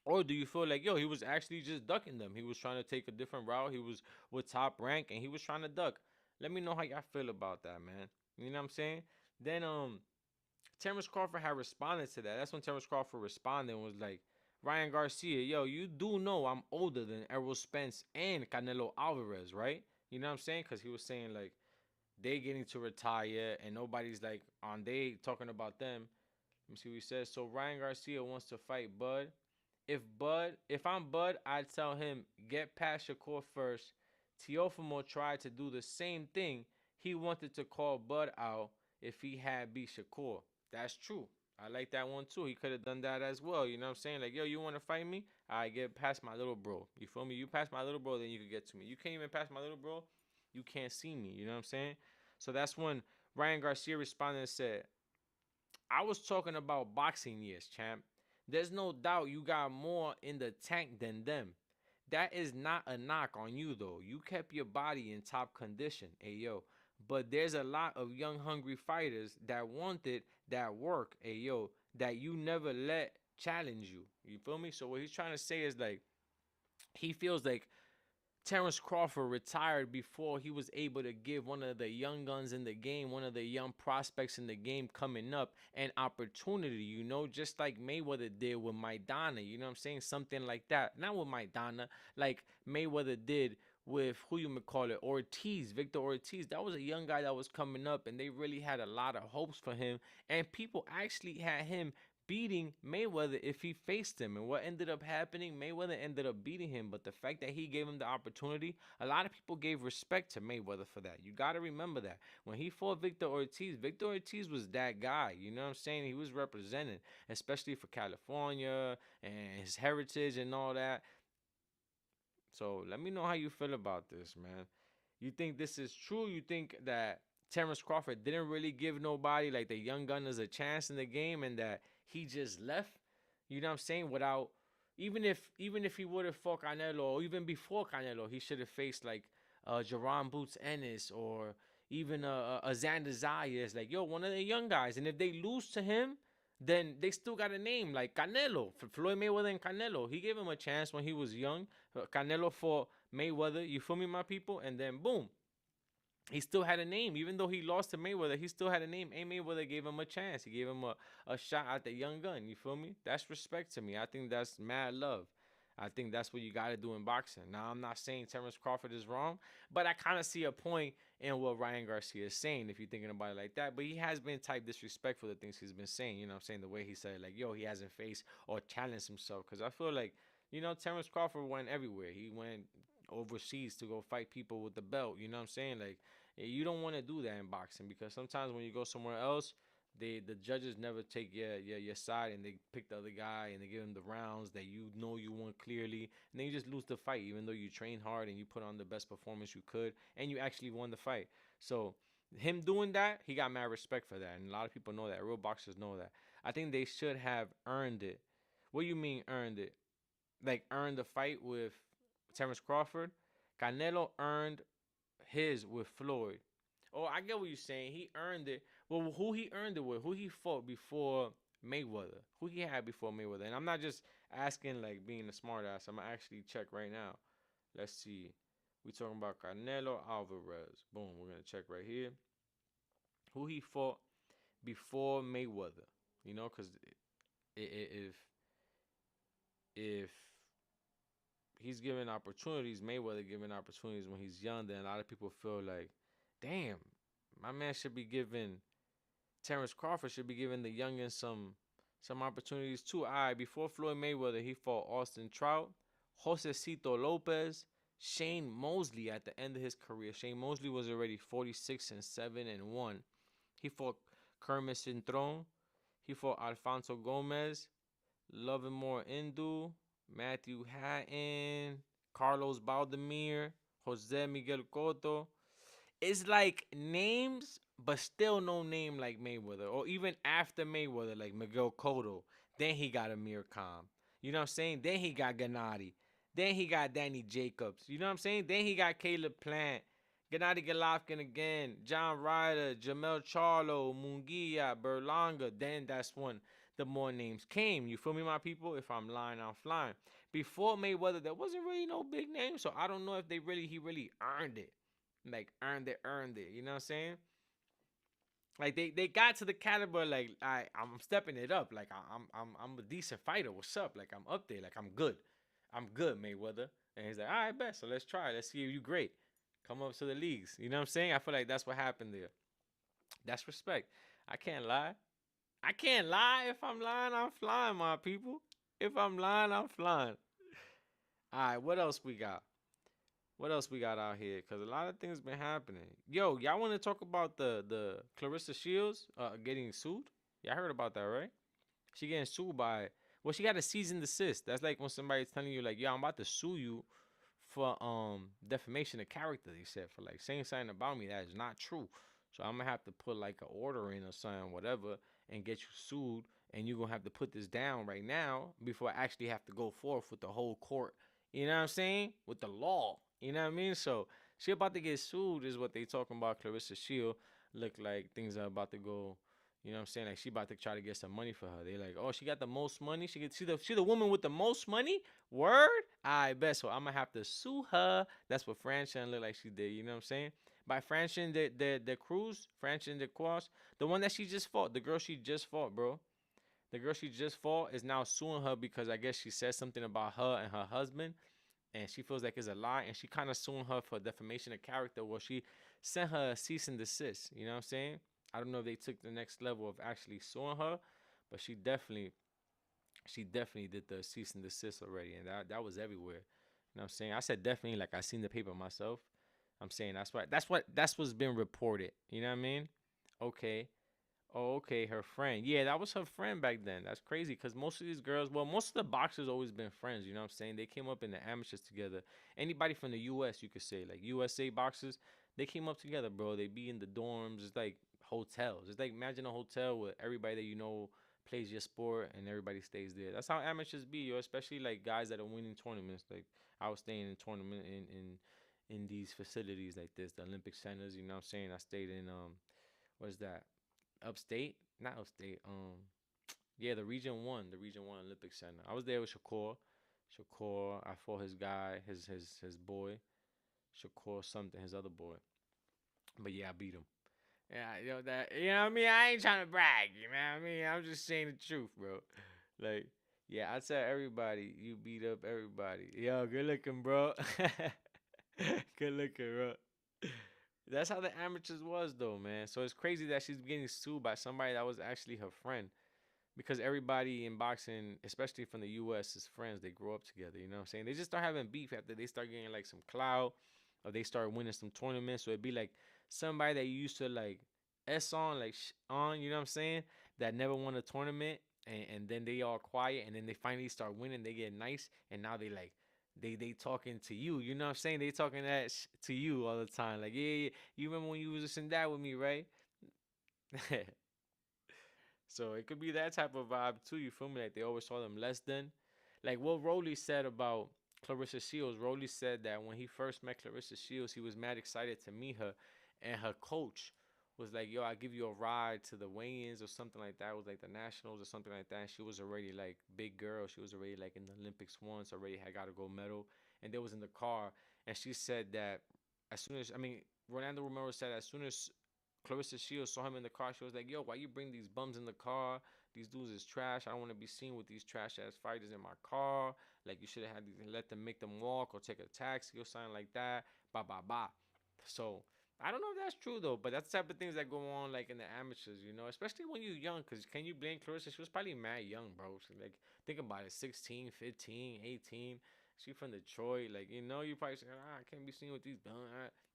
Or do you feel like, yo, he was actually just ducking them? He was trying to take a different route. He was with top rank and he was trying to duck. Let me know how y'all feel about that, man. You know what I'm saying? Then Terrence Crawford had responded to that. That's when Terrence Crawford responded and was like, Ryan Garcia, yo, you do know I'm older than Errol Spence and Canelo Alvarez, right? You know what I'm saying? Because he was saying like they getting to retire and nobody's like on they talking about them. Let me see what he says. So Ryan Garcia wants to fight Bud. If I'm Bud, I'd tell him get past Shakur first. Teofimo tried to do the same thing. He wanted to call Bud out if he had beat Shakur. That's true. I like that one too. He could have done that as well. You know what I'm saying? Like, yo, you want to fight me? I get past my little bro. You feel me? You pass my little bro, then you can get to me. You can't even pass my little bro. You can't see me. You know what I'm saying? So that's when Ryan Garcia responded and said, I was talking about boxing years, champ. There's no doubt you got more in the tank than them. That is not a knock on you, though. You kept your body in top condition, ayo. But there's a lot of young, hungry fighters that wanted that work, ayo, that you never let challenge you. You feel me? So, what he's trying to say is like, he feels like Terrence Crawford retired before he was able to give one of the young guns in the game, one of the young prospects in the game coming up, an opportunity, just like Mayweather did with Maidana, you know what I'm saying? Something like that. Not with Maidana, like Mayweather did with who you may call it, Ortiz, Victor Ortiz. That was a young guy that was coming up, and they really had a lot of hopes for him. And people actually had him beating Mayweather if he faced him. And what ended up happening, Mayweather ended up beating him. But the fact that he gave him the opportunity, a lot of people gave respect to Mayweather for that. You got to remember that. When he fought Victor Ortiz was that guy. You know what I'm saying? He was represented, especially for California and his heritage and all that. So let me know how you feel about this, man. You think this is true? You think that Terrence Crawford didn't really give nobody like the young gunners a chance in the game, and that he just left? You know what I'm saying? Without even if he would have fought Canelo, or even before Canelo, he should have faced like Jerron Boots Ennis, or even a Xander Zayas, like yo, one of the young guys. And if they lose to him, then they still got a name like Canelo, Floyd Mayweather and Canelo. He gave him a chance when he was young. Canelo fought Mayweather, you feel me, my people? And then boom, he still had a name. Even though he lost to Mayweather, he still had a name. And Mayweather gave him a chance. He gave him a shot at the young gun. You feel me? That's respect to me. I think that's mad love. I think that's what you got to do in boxing. Now, I'm not saying Terrence Crawford is wrong, but I kind of see a point in what Ryan Garcia is saying if you're thinking about it like that. But he has been type disrespectful to things he's been saying. You know what I'm saying? The way he said, like, yo, he hasn't faced or challenged himself. Because I feel like, Terrence Crawford went everywhere. He went overseas to go fight people with the belt. You know what I'm saying? Like, you don't want to do that in boxing, because sometimes when you go somewhere else, the judges never take your side, and they pick the other guy and they give him the rounds that you won clearly, and then you just lose the fight even though you trained hard and you put on the best performance you could and you actually won the fight. So him doing that, he got mad respect for that, and a lot of people know that. Real boxers know that. I think they should have earned it. What do you mean earned it? Like earned the fight with Terrence Crawford? Canelo earned his with Floyd. Oh, I get what you're saying. He earned it. Well, who he earned it with? Who he fought before Mayweather? Who he had before Mayweather? And I'm not just asking like being a smart ass. I'm gonna actually check right now. Let's see. We talking about Canelo Alvarez. Boom. We're gonna check right here. Who he fought before Mayweather? Because if he's given opportunities, Mayweather giving opportunities when he's young, then a lot of people feel like, damn, my man should be given Terrence Crawford should be giving the youngins some opportunities too. All right, before Floyd Mayweather, he fought Austin Trout, Josecito Lopez, Shane Mosley at the end of his career. Shane Mosley was already 46-7-1. He fought Kermit Cintron. He fought Alfonso Gomez, Lovemore Indu, Matthew Hatton, Carlos Baldemir, Jose Miguel Cotto. It's like names, but still no name like Mayweather, or even after Mayweather, like Miguel Cotto, Then he got Amir Khan. You know what I'm saying? Then he got Gennady. Then he got Danny Jacobs. You know what I'm saying? Then he got Caleb Plant. Gennady Golovkin again. John Ryder. Jamel Charlo. Munguia. Berlanga. Then that's when the more names came. You feel me, my people? If I'm lying, I'm flying. Before Mayweather, there wasn't really no big name. So I don't know if he really earned it. Like earned it. You know what I'm saying? Like they got to the caliber like I'm stepping it up. Like I'm a decent fighter. What's up? Like I'm up there. Like I'm good, Mayweather. And he's like, all right, bet. So let's try. Let's see if you great. Come up to the leagues. You know what I'm saying? I feel like that's what happened there. That's respect. I can't lie. I can't lie. If I'm lying, I'm flying, my people. If I'm lying, I'm flying. All right, what else we got? What else we got out here? Cause a lot of things been happening. Yo, y'all want to talk about the Clarissa Shields getting sued? Y'all heard about that, right? She getting sued by, well, she got a cease and desist. That's like when somebody's telling you like, yo, I'm about to sue you for defamation of character. They said for like saying something about me that is not true. So I'm gonna have to put like an order in or something, whatever, and get you sued. And you're gonna have to put this down right now before I actually have to go forth with the whole court. You know what I'm saying? With the law. You know what I mean? So she about to get sued is what they talking about. Clarissa Shield look like things are about to go. You know what I'm saying? Like she about to try to get some money for her. They like, oh, she got the most money. She the woman with the most money. Word, I bet. So I'm gonna have to sue her. That's what Francine looked like she did. You know what I'm saying? By Francine the Cruz, Francine the Cross, the one that she just fought, the girl she just fought, bro. The girl she just fought is now suing her because I guess she said something about her and her husband, and she feels like it's a lie, and she kind of suing her for defamation of character. Well, she sent her a cease and desist. You know what I'm saying? I don't know if they took the next level of actually suing her, but she definitely did the cease and desist already, and that was everywhere. You know what I'm saying? I said definitely like I seen the paper myself. I'm saying that's what's been reported. You know what I mean? Okay. Oh, okay, her friend. Yeah, that was her friend back then. That's crazy because most of these girls, well, most of the boxers always been friends. You know what I'm saying? They came up in the amateurs together. Anybody from the U.S., you could say, like USA boxers, they came up together, bro. They be in the dorms. It's like hotels. It's like imagine a hotel with everybody that you know plays your sport and everybody stays there. That's how amateurs be, yo. Especially like guys that are winning tournaments. Like I was staying in tournament in these facilities like this, the Olympic centers. You know what I'm saying? I stayed in what is that? Upstate, not upstate. Yeah, the Region 1 Olympic Center. I was there with Shakur. Shakur, I fought his guy, his boy, Shakur something, his other boy. But yeah, I beat him. Yeah, you know what I mean. I ain't trying to brag. You know what I mean. I'm just saying the truth, bro. Like, yeah, I tell everybody you beat up everybody. Yo, good looking, bro. Good looking, bro. That's how the amateurs was though, man. So it's crazy that she's getting sued by somebody that was actually her friend. Because everybody in boxing, especially from the US, is friends. They grow up together, you know what I'm saying? They just start having beef after they start getting like some clout or they start winning some tournaments. So it'd be like somebody that you used to like S on, like on, you know what I'm saying? That never won a tournament and then they all quiet and then they finally start winning, they get nice and now they like they talking to you, you know what I'm saying? They talking that to you all the time. Like, yeah, you remember when you was this and that with me, right? So it could be that type of vibe too. You feel me? Like they always saw them less than. Like what Rowley said about Clarissa Shields. Rowley said that when he first met Clarissa Shields, he was mad excited to meet her, and her coach was like, "Yo, I'll give you a ride to the weigh-ins or something like that." It was like the nationals or something like that. And she was already like big girl. She was already like in the Olympics once. Already had got a gold medal, and they was in the car. And she said that as soon as Rolando Romero said as soon as Clarissa Shields saw him in the car. She was like, "Yo, why you bring these bums in the car? These dudes is trash. I don't want to be seen with these trash ass fighters in my car. Like you should have had these, let them make them walk or take a taxi or something like that. Ba ba ba." So I don't know if that's true though, but that's the type of things that go on like in the amateurs, you know, especially when you're young. Cause can you blame Clarissa? She was probably mad young, bro. So, like think about it, 16, 15, 18. She from Detroit, like you know, you probably say, I can't be seen with these bums.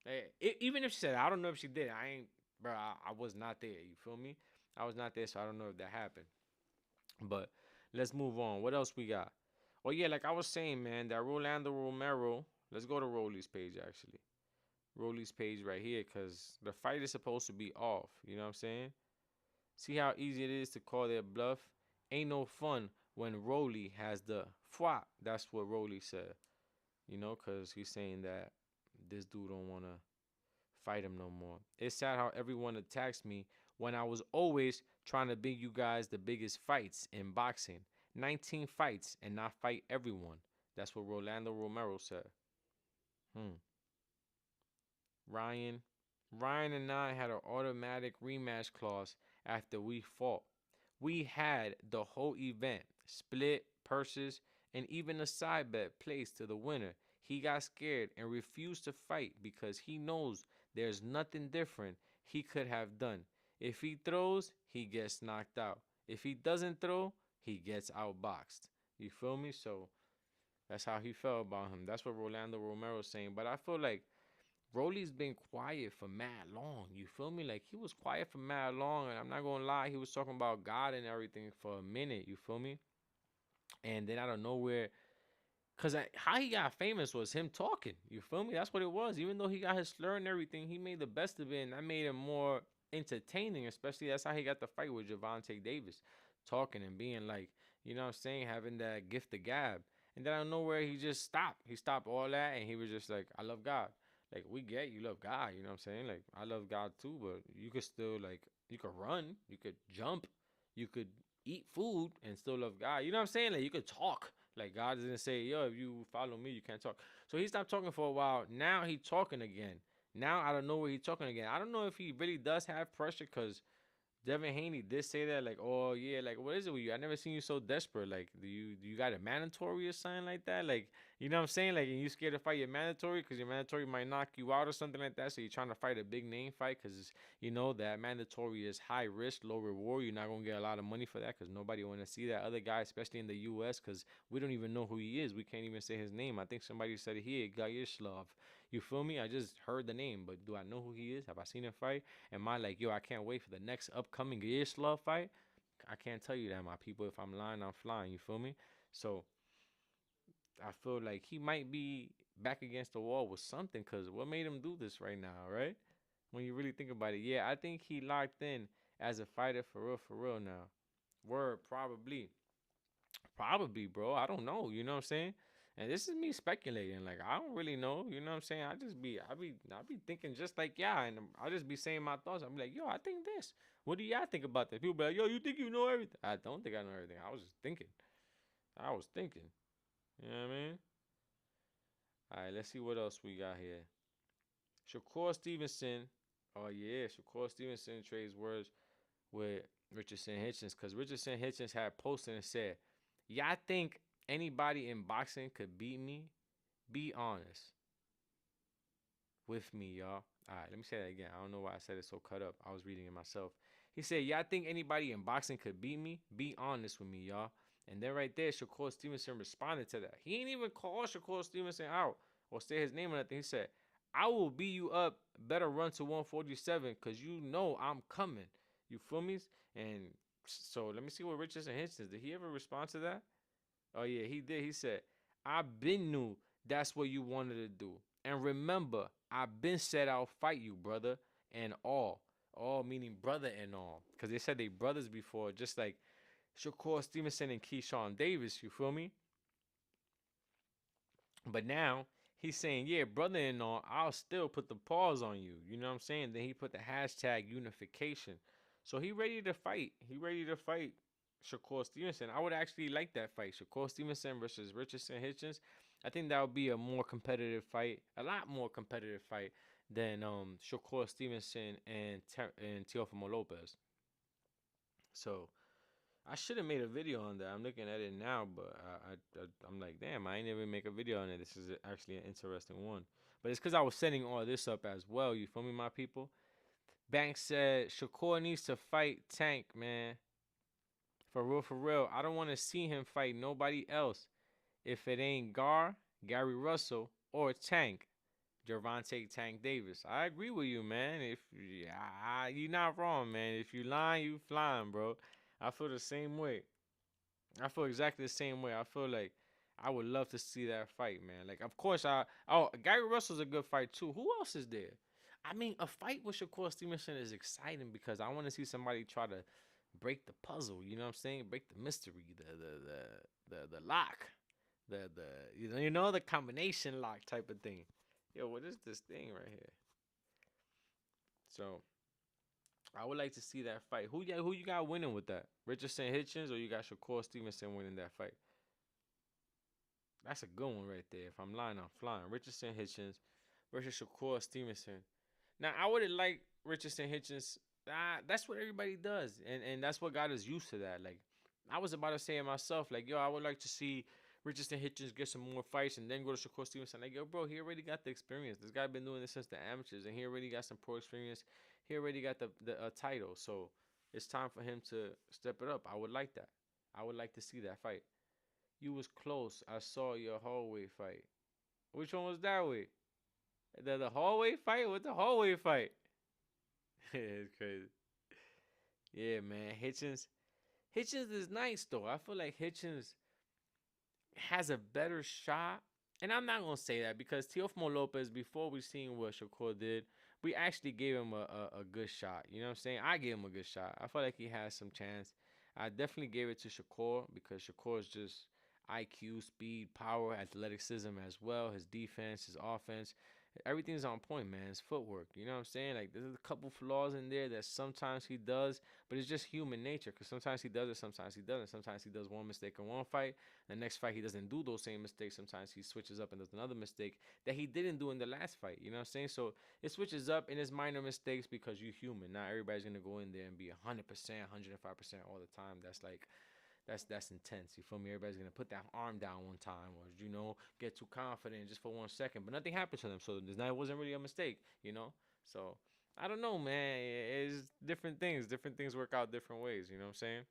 Like, even if she said, I don't know if she did. I ain't bro, I was not there. You feel me? I was not there, so I don't know if that happened. But let's move on. What else we got? Oh yeah, like I was saying, man, that Rolando Romero. Let's go to Rolly's page actually. Rolly's page right here, cause the fight is supposed to be off. You know what I'm saying? See how easy it is to call their bluff Ain't no fun when Rolly has the fwa. That's what Rolly said, you know, because he's saying that this dude don't want to fight him no more. It's sad how everyone attacks me when I was always trying to bring you guys the biggest fights in boxing. 19 fights and not fight everyone. That's what Rolando Romero said. Hmm. Ryan. Ryan and I had an automatic rematch clause after we fought. We had the whole event, split, purses, and even a side bet placed to the winner. He got scared and refused to fight because he knows there's nothing different he could have done. If he throws, he gets knocked out. If he doesn't throw, he gets outboxed. You feel me? So that's how he felt about him. That's what Rolando Romero's saying. But I feel like Rolly's been quiet for mad long. You feel me? Like he was quiet for mad long, and I'm not gonna lie, he was talking about God and everything for a minute. You feel me? And then out of nowhere, cause how he got famous was him talking. You feel me? That's what it was. Even though he got his slur and everything, he made the best of it, and that made him more entertaining. Especially that's how he got the fight with Javante Davis, talking and being like, you know what I'm saying, having that gift of gab. And then out of nowhere, he just stopped. He stopped all that, and he was just like, "I love God." Like we get you love God. You know what I'm saying? Like I love God too, but you could still like you could run, you could jump, you could eat food and still love God. You know what I'm saying? Like you could talk. Like God didn't say, yo, if you follow me, you can't talk. So he stopped talking for a while. Now he talking again. Now I don't know where he talking again. I don't know if he really does have pressure because Devin Haney did say that, like, oh yeah, like what is it with you? I never seen you so desperate. Like, do you got a mandatory or something like that? Like, you know what I'm saying? Like, and you scared to fight your mandatory because your mandatory might knock you out or something like that. So you're trying to fight a big name fight because you know that mandatory is high risk, low reward. You're not gonna get a lot of money for that because nobody want to see that other guy, especially in the U.S. Because we don't even know who he is. We can't even say his name. I think somebby said here, Gayislav. You feel me? I just heard the name, but do I know who he is? Have I seen him fight? Am I like, yo, I can't wait for the next upcoming Islav fight? I can't tell you that, my people. If I'm lying, I'm flying. You feel me? So I feel like he might be back against the wall with something because what made him do this right now, right? When you really think about it. Yeah, I think he locked in as a fighter for real now. Word, probably. Probably, bro. I don't know. You know what I'm saying? And this is me speculating. Like I don't really know. You know what I'm saying? I be thinking just like yeah, and I just be saying my thoughts. I'm like, yo, I think this. What do y'all think about that? People be like, yo, you think you know everything? I don't think I know everything. I was just thinking. I was thinking. You know what I mean? All right, let's see what else we got here. Shakur Stevenson. Oh yeah, Shakur Stevenson trades words with Richardson Hitchens because Richardson Hitchens had posted and said, y'all think anybody in boxing could beat me? Be honest with me, y'all. All right, let me say that again. I don't know why I said it so cut up. I was reading it myself. He said, y'all think anybody in boxing could beat me? Be honest with me, y'all. And then right there, Shakur Stevenson responded to that. He ain't even call Shakur Stevenson out or say his name or nothing. He said, I will beat you up. Better run to 147 because you know I'm coming. You feel me? And so let me see what Richardson Hitchens, did he ever respond to that? Oh yeah, he did. He said, I been knew that's what you wanted to do. And remember, I been said I'll fight you, brother, and all. All meaning brother and all. Because they said they brothers before, just like Shakur Stevenson and Keyshawn Davis, you feel me? But now he's saying, yeah, brother and all, I'll still put the pause on you. You know what I'm saying? Then he put the hashtag unification. So he ready to fight. He ready to fight Shakur Stevenson. I would actually like that fight. Shakur Stevenson versus Richardson Hitchens. I think that would be a more competitive fight, a lot more competitive fight than Shakur Stevenson and Teofimo Lopez. So I should have made a video on that. I'm looking at it now, but I'm like, damn, I ain't even make a video on it. This is actually an interesting one. But it's because I was setting all this up as well. You feel me, my people? Banks said Shakur needs to fight Tank, man. For real, for real. I don't want to see him fight nobody else. If it ain't Gary Russell, or Tank, Gervonta Tank Davis. I agree with you, man. If you're not wrong, man. If you lying, you flying, bro. I feel the same way. I feel exactly the same way. I feel like I would love to see that fight, man. Like, of course, Gary Russell's a good fight too. Who else is there? I mean, a fight with Shakur Stevenson is exciting because I want to see somebody try to break the puzzle. You know what I'm saying? Break the mystery, the lock, the you know the combination lock type of thing. Yo, what is this thing right here? So I would like to see that fight. Who you got winning with that? Richardson Hitchens or you got Shakur Stevenson winning that fight? That's a good one right there. If I'm lying, I'm flying. Richardson Hitchens versus Shakur Stevenson. Now I would have liked Richardson Hitchens. That's what everybody does, and that's what got us used to that. Like I was about to say it myself, like yo, I would like to see Richardson Hitchens get some more fights and then go to Shakur Stevenson. Like yo, bro, he already got the experience. This guy been doing this since the amateurs, and he already got some pro experience. He already got the title, so it's time for him to step it up. I would like that. I would like to see that fight. You was close. I saw your hallway fight. Which one was that way? The hallway fight? What the hallway fight? It's crazy. Yeah, man. Hitchens is nice though. I feel like Hitchens has a better shot. And I'm not gonna say that because Teofimo Lopez, before we seen what Shakur did, we actually gave him a good shot. You know what I'm saying? I gave him a good shot. I felt like he has some chance. I definitely gave it to Shakur because Shakur is just IQ, speed, power, athleticism as well. His defense, his offense, everything's on point, man. His footwork, you know what I'm saying? Like there's a couple flaws in there that sometimes he does, but it's just human nature. Because sometimes he does it, sometimes he doesn't. Sometimes he does one mistake in one fight, the next fight he doesn't do those same mistakes. Sometimes he switches up and does another mistake that he didn't do in the last fight. You know what I'm saying? So it switches up and it's minor mistakes because you're human. Not everybody's gonna go in there and be 100%, 105% all the time. That's intense. You feel me? Everybody's gonna put that arm down one time, or get too confident just for 1 second, but nothing happened to them. So that wasn't really a mistake. So I don't know, man. It's different things. Different things work out different ways. You know what I'm saying?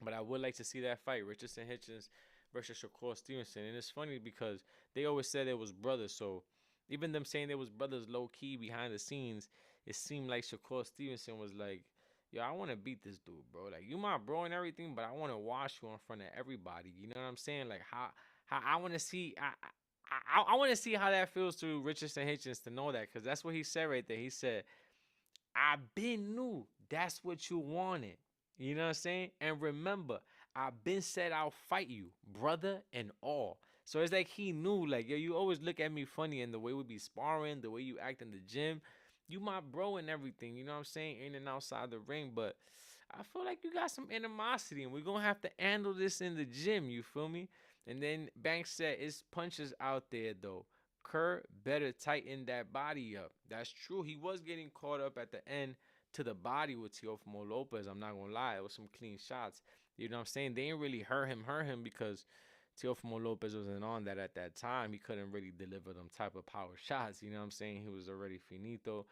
But I would like to see that fight, Richardson Hitchens versus Shakur Stevenson. And it's funny because they always said it was brothers. So even them saying they was brothers low key behind the scenes, it seemed like Shakur Stevenson was like, yo, I want to beat this dude, bro. Like you my bro and everything, but I want to watch you in front of everybody. You know what I'm saying? Like how I want to see I want to see how that feels to Richardson Hitchens to know that, because that's what he said right there. He said, I been knew that's what you wanted. You know what I'm saying? And remember, I been said I'll fight you, brother and all. So it's like he knew, like, yo, you always look at me funny in the way we be sparring, the way you act in the gym. You my bro and everything, you know what I'm saying? In and outside the ring, but I feel like you got some animosity and we're gonna have to handle this in the gym, you feel me? And then Banks said it's punches out there though. Kerr better tighten that body up. That's true. He was getting caught up at the end to the body with Teofimo Lopez. I'm not gonna lie. It was some clean shots. You know what I'm saying? They didn't really hurt him because Teofimo Lopez wasn't on that at that time. He couldn't really deliver them type of power shots. You know what I'm saying? He was already finito.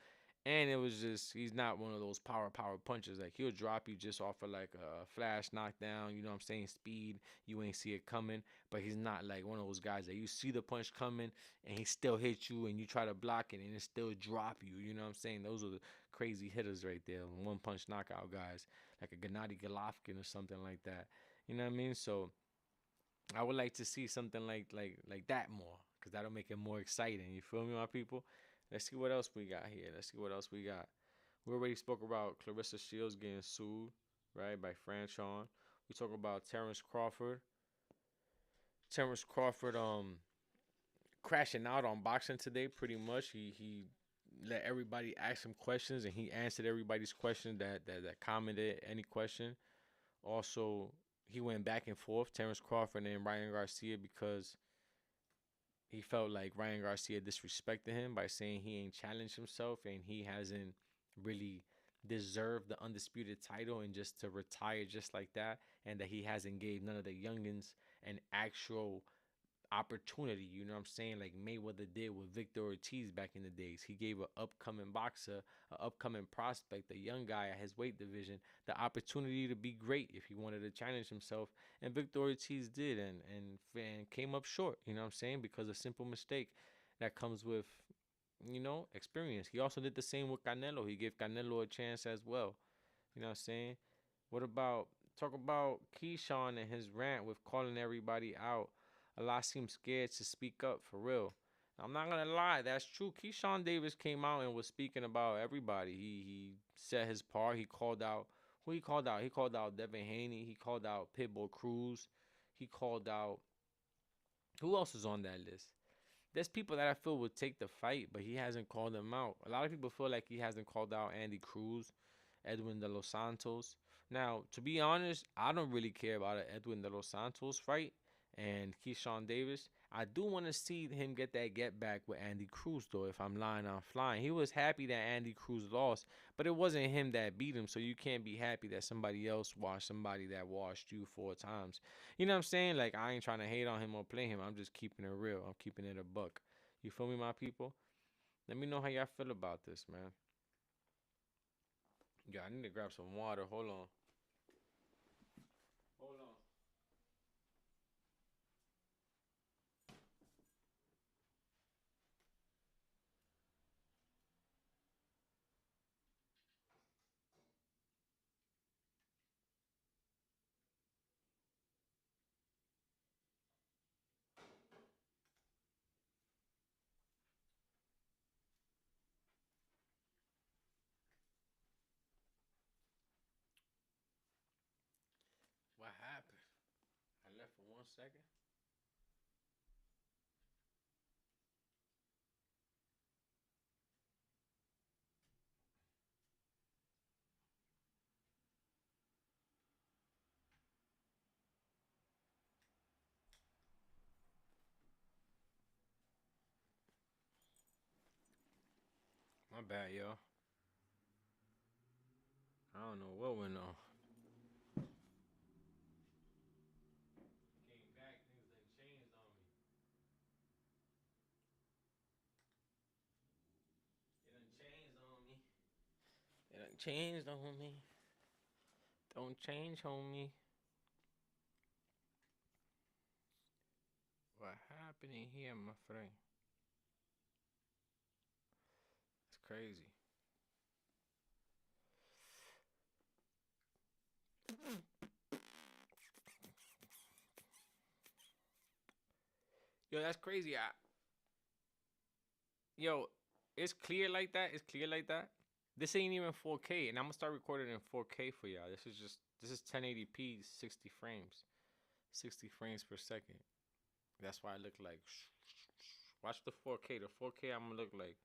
And it was just, he's not one of those power punches. Like he'll drop you just off of like a flash knockdown, you know what I'm saying? Speed, you ain't see it coming. But he's not like one of those guys that you see the punch coming and he still hit you and you try to block it and it still drop you. You know what I'm saying? Those are the crazy hitters right there. One punch knockout guys. Like a Gennady Golovkin or something like that. You know what I mean? So I would like to see something like that more, because that'll make it more exciting. You feel me, my people? Let's see what else we got here. Let's see what else we got. We already spoke about Clarissa Shields getting sued, right, by Franchon. We talk about Terrence Crawford. Terrence Crawford crashing out on boxing today pretty much. He let everybody ask him questions and he answered everybody's question that commented any question. Also, he went back and forth, Terrence Crawford and Ryan Garcia, because he felt like Ryan Garcia disrespected him by saying he ain't challenged himself and he hasn't really deserved the undisputed title and just to retire just like that, and that he hasn't gave none of the youngins an actual opportunity. You know what I'm saying? Like Mayweather did with Victor Ortiz back in the days. He gave an upcoming boxer, an upcoming prospect, a young guy at his weight division, the opportunity to be great if he wanted to challenge himself. And Victor Ortiz did, and came up short. You know what I'm saying? Because of simple mistake that comes with experience. He also did the same with Canelo. He gave Canelo a chance as well. You know what I'm saying? What about talk about Keyshawn and his rant with calling everybody out? A lot seem scared to speak up for real. I'm not gonna lie, that's true. Keyshawn Davis came out and was speaking about everybody. He said his part. He called out Who he called out? He called out Devin Haney. He called out Pitbull Cruz. He called out, who else is on that list? There's people that I feel would take the fight, but he hasn't called them out. A lot of people feel like he hasn't called out Andy Cruz, Edwin De Los Santos. Now, to be honest, I don't really care about an Edwin De Los Santos fight and Keyshawn Davis. I do want to see him get that get back with Andy Cruz, though, if I'm lying, I'm flying. He was happy that Andy Cruz lost, but it wasn't him that beat him, so you can't be happy that somebody else washed somebody that washed you 4 times. You know what I'm saying? Like, I ain't trying to hate on him or play him. I'm just keeping it real. I'm keeping it a buck. You feel me, my people? Let me know how y'all feel about this, man. Yeah, I need to grab some water. Hold on. Hold on. What happened? I left for 1 second. My bad, yo. I don't know what went on. Came back, things done changed on me. It done changed on me. It done changed on me. Don't change, homie. What happened in here, my friend? It's crazy. Yo, that's crazy. Yo, it's clear like that. It's clear like that. This ain't even 4K, and I'm gonna start recording in 4K for y'all. This is 1080p, 60 frames, 60 frames per second. That's why I look like. Watch the 4K. The 4K I'm gonna look like.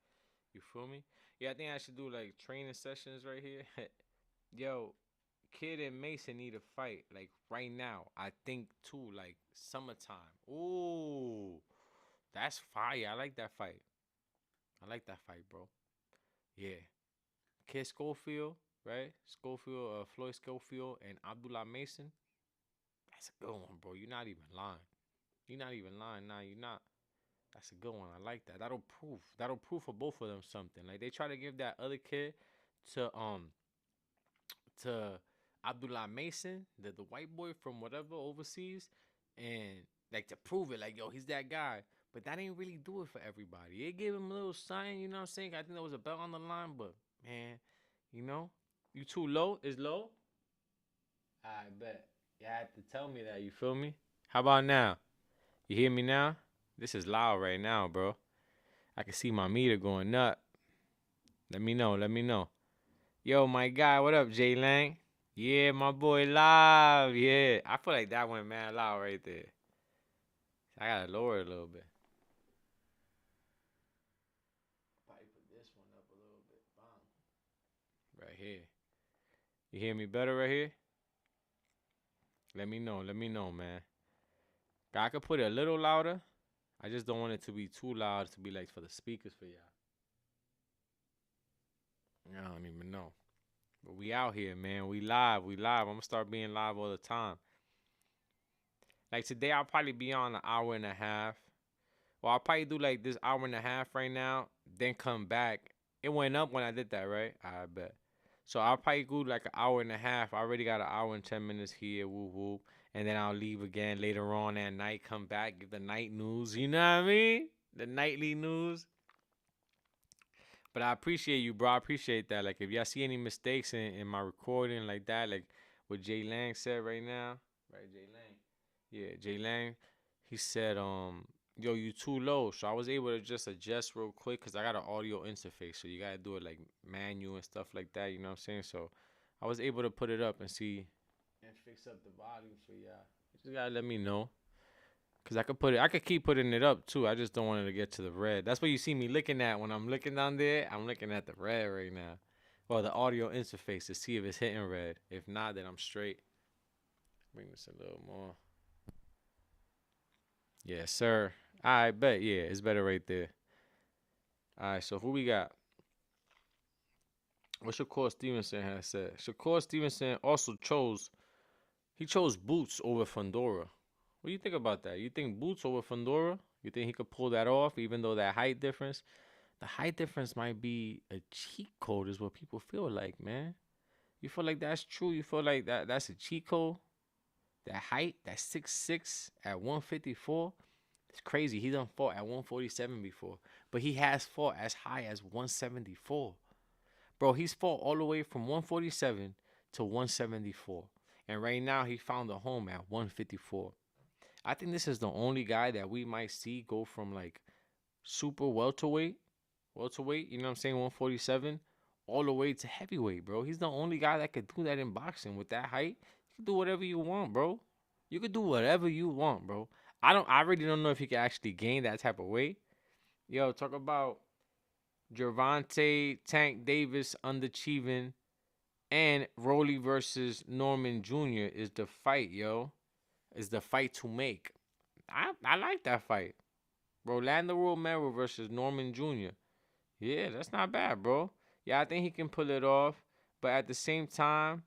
You feel me? Yeah, I think I should do like training sessions right here. Yo, Kid and Mason need a fight like right now. I think too, like summertime. Ooh, that's fire. I like that fight. I like that fight, bro. Yeah, Kid Schofield, right? Schofield, Floyd Schofield, and Abdullah Mason. That's a good one, bro. You're not even lying. You're not even lying. Nah, you're not. That's a good one. I like that. That'll prove. That'll prove for both of them something. Like they try to give that other kid to to Abdullah Mason, the white boy from whatever overseas, and like to prove it, like yo, he's that guy. But that ain't really do it for everybody. It gave him a little sign, you know what I'm saying? I think there was a belt on the line, but man, you know, you too low. Is low? I bet. You had to tell me that. You feel me? How about now? You hear me now? This is loud right now, bro. I can see my meter going up. Let me know. Let me know. Yo, my guy, what up, J Lang? Yeah, my boy live. Yeah. I feel like that went mad loud right there. I gotta lower it a little bit. Probably put this one up a little bit. Bang. Right here. You hear me better right here? Let me know. Let me know, man. I could put it a little louder. I just don't want it to be too loud to be like for the speakers for y'all. I don't even know. But we out here, man. We live. We live. I'm gonna start being live all the time. Like today, I'll probably be on an hour and a half. Well, I'll probably do like this hour and a half right now, then come back. It went up when I did that, right? I bet. So I'll probably go like an hour and a half. I already got an hour and 10 minutes here, woo woo. And then I'll leave again later on at night, come back, give the night news. You know what I mean? The nightly news. But I appreciate you, bro. I appreciate that. Like, if y'all see any mistakes in my recording like that, like what Jay Lang said right now, right? Jay Lang. Yeah, Jay Lang. He said, yo, you too low. So I was able to just adjust real quick because I got an audio interface. So you gotta do it like manual and stuff like that. You know what I'm saying? So I was able to put it up and see and fix up the volume for y'all. You just gotta let me know. Cause I could put it, I could keep putting it up too. I just don't want it to get to the red. That's what you see me looking at when I'm looking down there. I'm looking at the red right now, or the audio interface to see if it's hitting red. If not, then I'm straight. Bring this a little more. Yes, sir. I bet. Yeah, it's better right there. All right. So who we got? What Shakur Stevenson has said. Shakur Stevenson also chose. He chose Boots over Fundora. What do you think about that? You think Boots over Fundora? You think he could pull that off, even though that height difference? The height difference might be a cheat code, is what people feel like, man. You feel like that's true? You feel like that's a cheat code? That height, that 6'6" at 154? It's crazy. He done fought at 147 before, but he has fought as high as 174. Bro, he's fought all the way from 147 to 174. And right now, he found a home at 154. I think this is the only guy that we might see go from like super welterweight, you know what I'm saying, 147, all the way to heavyweight, bro. He's the only guy that could do that in boxing with that height. You can do whatever you want, bro. You could do whatever you want, bro. I really don't know if he can actually gain that type of weight. Yo, talk about Gervonta Tank Davis underachieving and Rolly versus Norman Jr. is the fight, yo. Is the fight to make. I like that fight. Rolando Romero versus Norman Jr. Yeah, that's not bad, bro. Yeah, I think he can pull it off. But at the same time,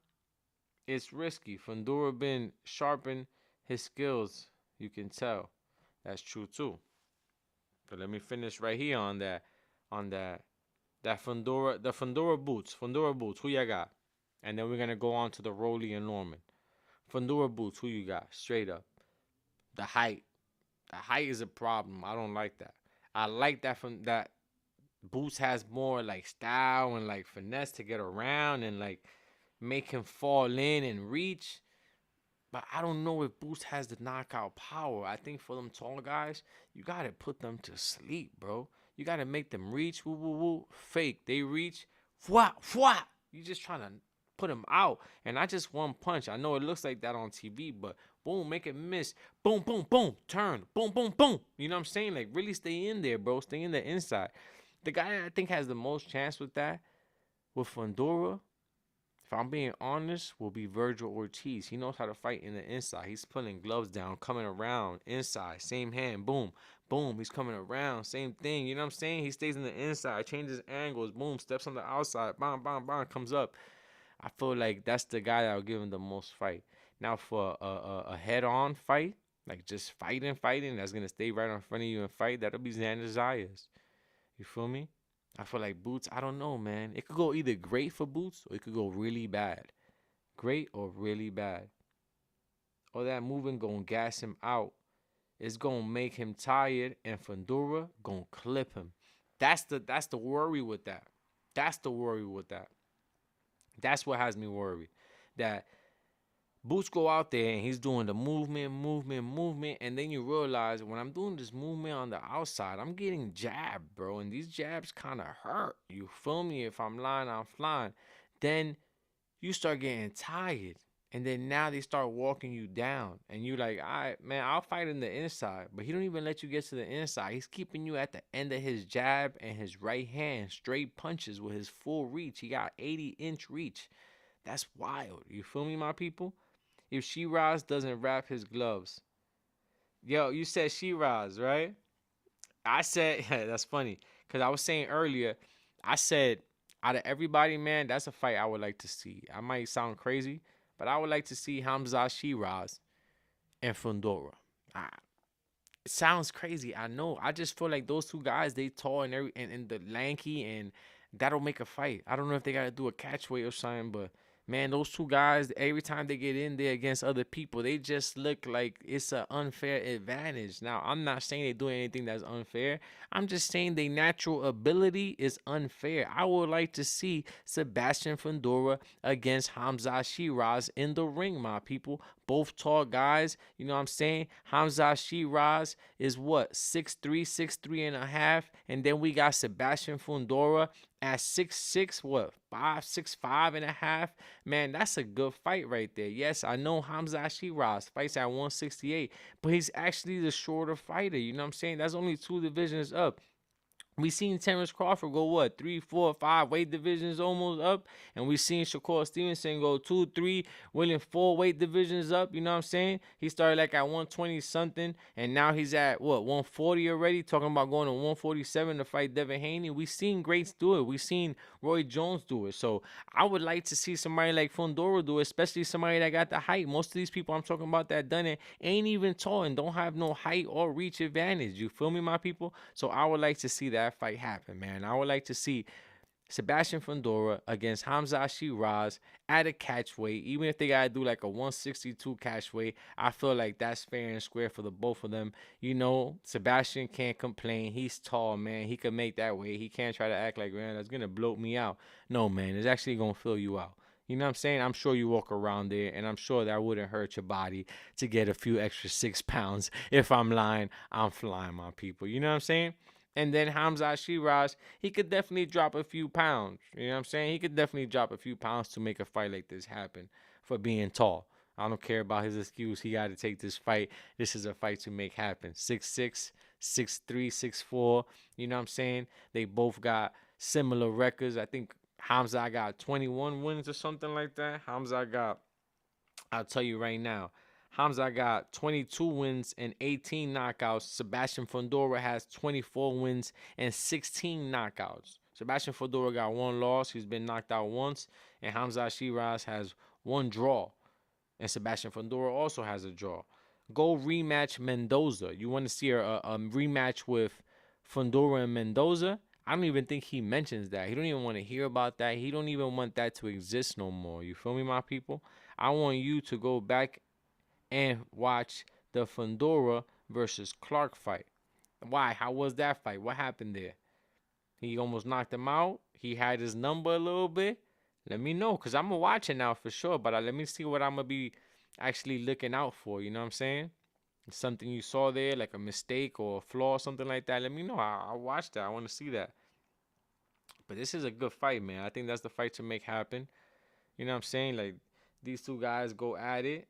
it's risky. Fundora been sharpen his skills. You can tell. That's true too. But let me finish right here on that. On that. That Fundora, the Fundora boots. Fundora boots. Who you got? And then we're gonna go on to the Rolly and Norman. Fundora boots. Who you got? Straight up. The height. The height is a problem. I don't like that. I like that from that Boots has more like style and like finesse to get around and like make him fall in and reach. But I don't know if Boots has the knockout power. I think for them tall guys, you gotta put them to sleep, bro. You gotta make them reach, woo woo woo, fake. They reach, fwah fwah. You just trying to put them out, and not just one punch. I know it looks like that on TV, but boom, make it miss. Boom, boom, boom, turn. Boom, boom, boom. You know what I'm saying? Like really stay in there, bro. Stay in the inside. The guy I think has the most chance with that, with Fundora, if I'm being honest, will be Virgil Ortiz. He knows how to fight in the inside. He's putting gloves down, coming around, inside, same hand, boom, boom. He's coming around, same thing. You know what I'm saying? He stays in the inside, changes angles, boom, steps on the outside, bam, bam, bam, comes up. I feel like that's the guy that will give him the most fight. Now for a head-on fight, like just fighting, that's gonna stay right in front of you and fight, that'll be Xander Zayas. You feel me? I feel like Boots, I don't know, man. It could go either great for Boots or it could go really bad. Great or really bad. Or that moving gonna gas him out. It's gonna make him tired and Fundora gonna clip him. That's the worry with that. That's the worry with that. That's what has me worried. That Boots go out there and he's doing the movement, and then you realize when I'm doing this movement on the outside, I'm getting jabbed, bro, and these jabs kind of hurt. You feel me? If I'm lying, I'm flying. Then you start getting tired, and then now they start walking you down, and you like, all right, man, I'll fight in the inside, but he don't even let you get to the inside. He's keeping you at the end of his jab and his right hand, straight punches with his full reach. He got 80-inch reach. That's wild. You feel me, my people? If Shiraz doesn't wrap his gloves. Yo, you said Shiraz, right? I said, that's funny. Because I was saying earlier, I said, out of everybody, man, that's a fight I would like to see. I might sound crazy, but I would like to see Hamza Shiraz and Fundora. It sounds crazy, I know. I just feel like those two guys, they tall and the lanky, and that'll make a fight. I don't know if they gotta do a catch weight or something, but man, those two guys, every time they get in there against other people, they just look like it's an unfair advantage. Now, I'm not saying they're doing anything that's unfair. I'm just saying their natural ability is unfair. I would like to see Sebastian Fundora against Hamza Shiraz in the ring, my people. both tall guys. You know what I'm saying? Hamza Shiraz is what, 6'3", 6'3.5", and then we got Sebastian Fundora at 6'6", what, 5'6", 5.5". Man, that's a good fight right there. Yes, I know Hamza Shiraz fights at 168, but he's actually the shorter fighter. You know what I'm saying? That's only 2 divisions up. We seen Terrence Crawford go what, 3, 4, 5 weight divisions almost up, and we seen Shakur Stevenson go 2, 3, winning 4 weight divisions up. You know what I'm saying? He started like at 120 something, and now he's at what, 140 already. Talking about going to 147 to fight Devin Haney. We seen greats do it. We seen Roy Jones do it. So I would like to see somebody like Fundora do it, especially somebody that got the height. Most of these people I'm talking about that done it ain't even tall and don't have no height or reach advantage. You feel me, my people? So I would like to see that fight happen, man. I would like to see Sebastian Fundora against Hamza Shiraz at a catch weight. Even if they gotta do like a 162 catch weight, I feel like that's fair and square for the both of them. You know, Sebastian can't complain. He's tall, man. He can make that weight. He can't try to act like, man, that's gonna bloat me out. No, man, it's actually gonna fill you out. You know what I'm saying? I'm sure you walk around there, and I'm sure that wouldn't hurt your body to get a few extra 6 pounds. If I'm lying, I'm flying, my people. You know what I'm saying? And then Hamza Shiraz, he could definitely drop a few pounds. You know what I'm saying? He could definitely drop a few pounds to make a fight like this happen for being tall. I don't care about his excuse. He got to take this fight. This is a fight to make happen. 6'6", 6'3", 6'4". You know what I'm saying? They both got similar records. I think Hamza got 21 wins or something like that. Hamza got, I'll tell you right now, Hamza got 22 wins and 18 knockouts. Sebastian Fundora has 24 wins and 16 knockouts. Sebastian Fundora got one loss. He's been knocked out once. And Hamza Shiraz has one draw. And Sebastian Fundora also has a draw. Go rematch Mendoza. You want to see a rematch with Fundora and Mendoza? I don't even think he mentions that. He don't even want to hear about that. He don't even want that to exist no more. You feel me, my people? I want you to go back and watch the Fundora versus Clark fight. Why? How was that fight? What happened there? He almost knocked him out. He had his number a little bit. Let me know, because I'm going to watch it now for sure. But let me see what I'm going to be actually looking out for. You know what I'm saying? Something you saw there, like a mistake or a flaw or something like that. Let me know. I'll watch that. I want to see that. But this is a good fight, man. I think that's the fight to make happen. You know what I'm saying? Like, these two guys go at it.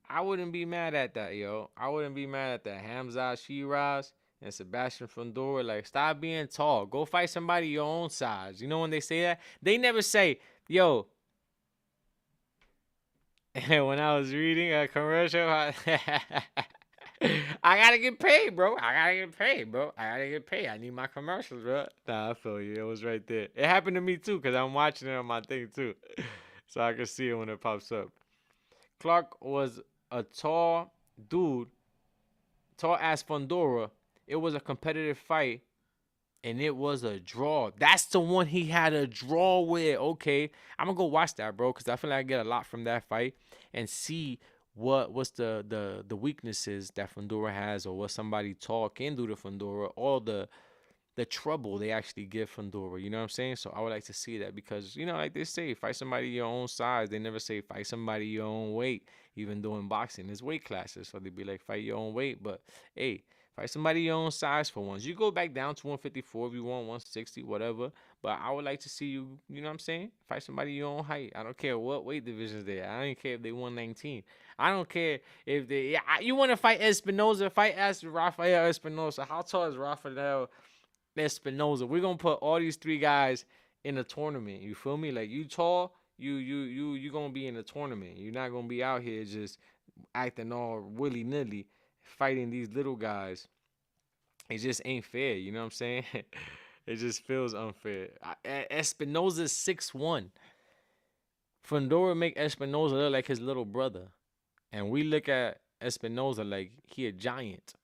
I wouldn't be mad at that, yo. I wouldn't be mad at that. Hamza Shiraz and Sebastian Fundora. Like, stop being tall. Go fight somebody your own size. You know when they say that? They never say, yo. When I was reading a commercial, I gotta get paid, bro. I gotta get paid, bro. I gotta get paid. I need my commercials, bro. Nah, I feel you. It was right there. It happened to me too, because I'm watching it on my thing too. So I can see it when it pops up. Clark was a tall dude, tall as Fundora. It was a competitive fight, and it was a draw. That's the one he had a draw with. Okay, I'm gonna go watch that, bro, because I feel like I get a lot from that fight and see what's the weaknesses that Fundora has, or what somebody tall can do to Fundora, all the trouble they actually give Fundora. You know what I'm saying? So I would like to see that, because, you know, like they say, fight somebody your own size. They never say fight somebody your own weight. Even though in boxing, there's weight classes, so they'd be like fight your own weight. But hey, fight somebody your own size for once. You go back down to 154 if you want, 160, whatever. But I would like to see you, you know what I'm saying? Fight somebody your own height. I don't care what weight divisions they're. I don't care if they 119. I don't care if they. Yeah, you want to fight Espinoza? Fight as Rafael Espinoza. How tall is Rafael Espinoza? We're gonna put all these three guys in a tournament. You feel me? Like, you tall, you gonna be in a tournament. You're not gonna be out here just acting all willy nilly fighting these little guys. It just ain't fair. You know what I'm saying? It just feels unfair. Espinoza's 6'1". Fundora make Espinoza look like his little brother, and we look at Espinoza like he a giant.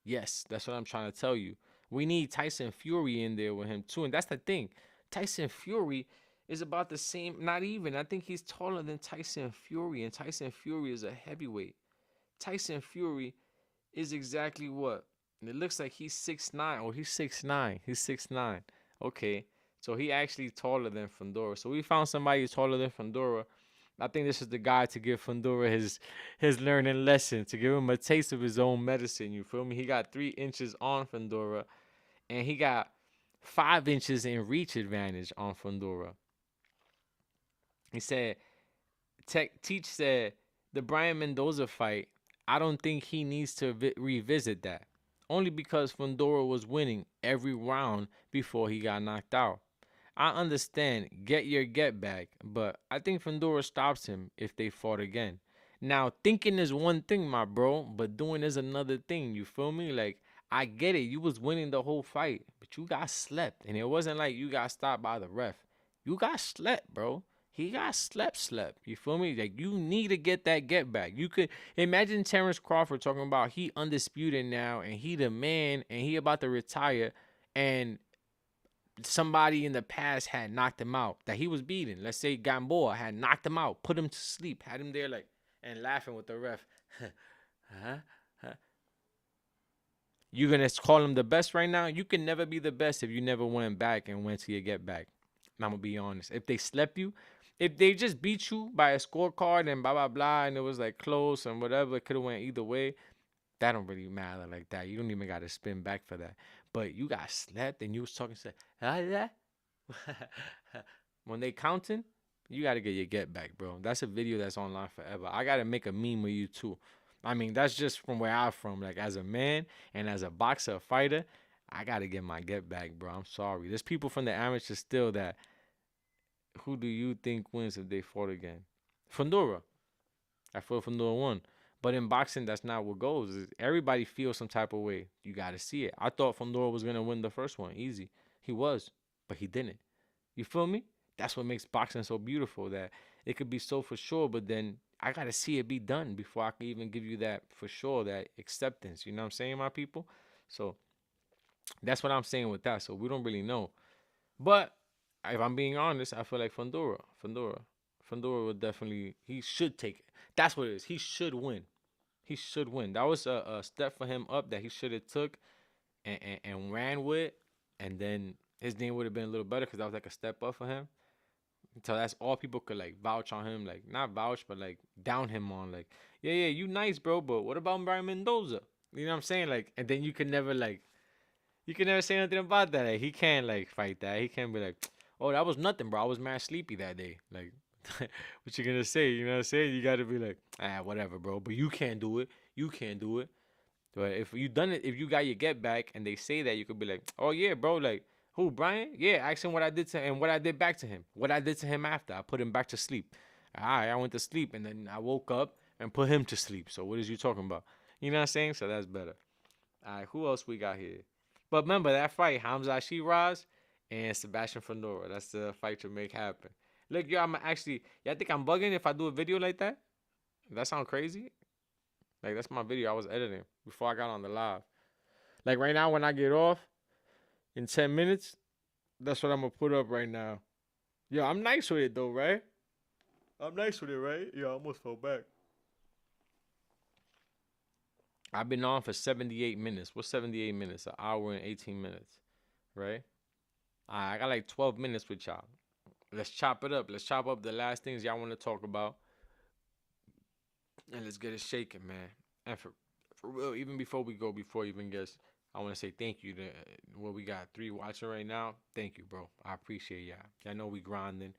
Yes, that's what I'm trying to tell you. We need Tyson Fury in there with him too, and that's the thing. Tyson Fury is about the same. Not even. I think he's taller than Tyson Fury, and Tyson Fury is a heavyweight. Tyson Fury is exactly what? And it looks like he's 6'9". Oh, he's 6'9". He's 6'9". Okay. So he actually taller than Fundora. So we found somebody taller than Fundora I think this is the guy to give Fundora his learning lesson, to give him a taste of his own medicine. You feel me? He got 3 inches on Fundora, and he got 5 inches in reach advantage on Fundora. He said, Teach said, the Brian Mendoza fight, I don't think he needs to revisit that. Only because Fundora was winning every round before he got knocked out. I understand, get your get back, but I think Fundora stops him if they fought again. Now, thinking is one thing, my bro, but doing is another thing. You feel me? Like, I get it. You was winning the whole fight, but you got slept. And it wasn't like you got stopped by the ref. You got slept, bro. He got slept. You feel me? Like, you need to get that get back. You could imagine Terrence Crawford talking about he undisputed now and he the man and he about to retire, and somebody in the past had knocked him out that he was beating. Let's say Gamboa had knocked him out, put him to sleep, had him there like and laughing with the ref. huh? Huh? You gonna call him the best right now? You can never be the best if you never went back and went to your get back. I'm gonna be honest. If they slept you, if they just beat you by a scorecard and blah blah blah, and it was like close and whatever, it could have went either way. That don't really matter like that. You don't even gotta spin back for that. But you got slept and you was talking to that. When they counting, you gotta get your get back, bro. That's a video that's online forever. I gotta make a meme with you too. I mean, that's just from where I'm from. Like as a man and as a boxer, a fighter, I gotta get my get back, bro. I'm sorry. There's people from the amateurs still that. Who do you think wins if they fought again? Fundora. I feel Fundora won. But in boxing, that's not what goes. Everybody feels some type of way. You got to see it. I thought Fundora was going to win the first one. Easy. He was, but he didn't. You feel me? That's what makes boxing so beautiful, that it could be so for sure, but then I got to see it be done before I can even give you that for sure, that acceptance. You know what I'm saying, my people? So that's what I'm saying with that. So we don't really know. But if I'm being honest, I feel like Fundora would definitely, he should take it. That's what it is. He should win. He should win. That was a step for him up that he should have took and ran with, and then his name would have been a little better because that was like a step up for him. So that's all people could like vouch on him, like not vouch, but like down him on, like, yeah, you nice, bro, but what about Brian Mendoza? You know what I'm saying? Like, and then you can never say nothing about that. Like, he can't like fight that. He can't be like, oh, that was nothing, bro. I was mad sleepy that day. Like, what you gonna say? You know what I'm saying? You gotta be like, whatever, bro. But you can't do it. You can't do it. But if you done it, if you got your get back, and they say that, you could be like, oh yeah, bro. Like, who, Brian? Yeah, ask him what I did to him, what I did back to him, what I did to him after. I put him back to sleep. All right, I went to sleep, and then I woke up and put him to sleep. So what is you talking about? You know what I'm saying? So that's better. All right, who else we got here? But remember that fight, Hamza Shiraz and Sebastian Fundora. That's the fight to make happen. Look, yo, I'm actually, y'all think I'm bugging if I do a video like that? That sound crazy? Like, that's my video I was editing before I got on the live. Like, right now, when I get off in 10 minutes, that's what I'm going to put up right now. Yo, I'm nice with it, though, right? I'm nice with it, right? Yo, I almost fell back. I've been on for 78 minutes. What's 78 minutes? An hour and 18 minutes, right? I got like 12 minutes with y'all. Let's chop it up. Let's chop up the last things y'all want to talk about, and let's get it shaking, man. And for real, even before we go, before even guess, I want to say thank you to what we got 3 watching right now. Thank you, bro. I appreciate y'all. Y'all know we grinding.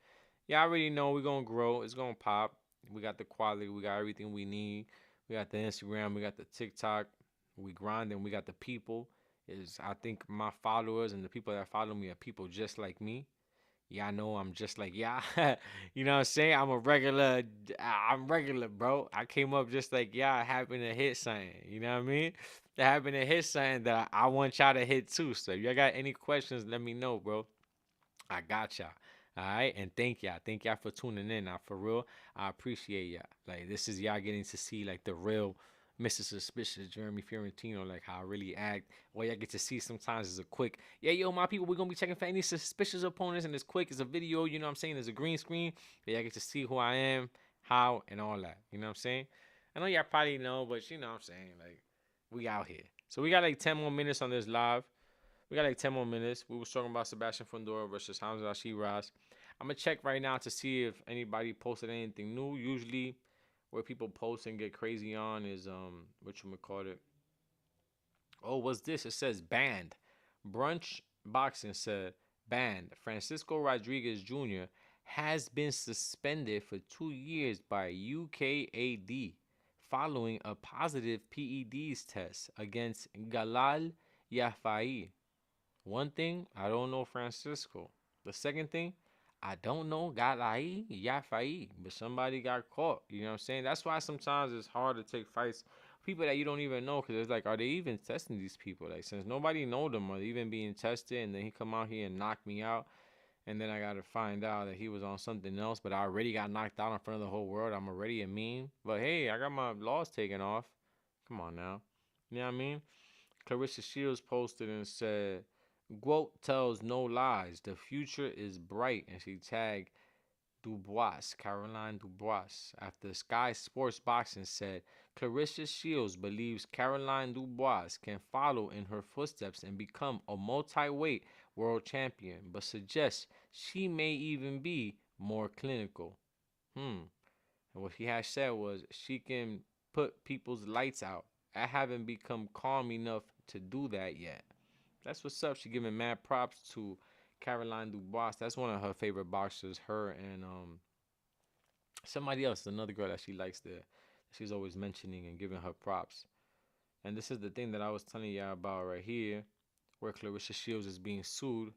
Y'all already know we gonna grow. It's gonna pop. We got the quality. We got everything we need. We got the Instagram. We got the TikTok. We grinding. We got the people. Is I think my followers and the people that follow me are people just like me. Y'all know I'm just like y'all. You know what I'm saying? I'm regular, bro. I came up just like y'all, happened to hit something. You know what I mean? That happened to hit something that I want y'all to hit too. So if y'all got any questions, let me know, bro. I got y'all. All right, and thank y'all. Thank y'all for tuning in. Now, for real, I appreciate y'all. Like, this is y'all getting to see like the real Mr. Suspicious Jeremy Fiorentino, like how I really act. What y'all get to see sometimes is a quick, yeah, yo, my people, we're gonna be checking for any suspicious opponents, and it's quick. It's a video, you know what I'm saying? There's a green screen. Yeah, y'all get to see who I am, how, and all that. You know what I'm saying? I know y'all probably know, but you know what I'm saying? Like, we out here. So we got like 10 more minutes on this live. We got like 10 more minutes. We was talking about Sebastian Fundora versus Hamza Shiraz. I'm gonna check right now to see if anybody posted anything new. Usually, where people post and get crazy on is what you call it. Oh, what's this? It says banned. Brunch Boxing said banned. Francisco Rodriguez Jr. has been suspended for 2 years by UKAD following a positive PEDs test against Galal Yafai. One thing, I don't know Francisco. The second thing, I don't know Galai Yafai, but somebody got caught. You know what I'm saying? That's why sometimes it's hard to take fights. People that you don't even know, because it's like, are they even testing these people? Like, since nobody know them, are they even being tested? And then he come out here and knock me out, and then I gotta find out that he was on something else, but I already got knocked out in front of the whole world. I'm already a meme. But hey, I got my laws taken off. Come on now. You know what I mean? Clarissa Shields posted and said, Guot tells no lies. The future is bright. And she tagged Dubois, Caroline Dubois. After Sky Sports Boxing said, Clarissa Shields believes Caroline Dubois can follow in her footsteps and become a multi-weight world champion, but suggests she may even be more clinical. Hmm. And what she had said was she can put people's lights out. I haven't become calm enough to do that yet. That's what's up. She giving mad props to Caroline Dubois. That's one of her favorite boxers. Her and somebody else, another girl that she likes there. She's always mentioning and giving her props. And this is the thing that I was telling y'all about right here, where Clarissa Shields is being sued.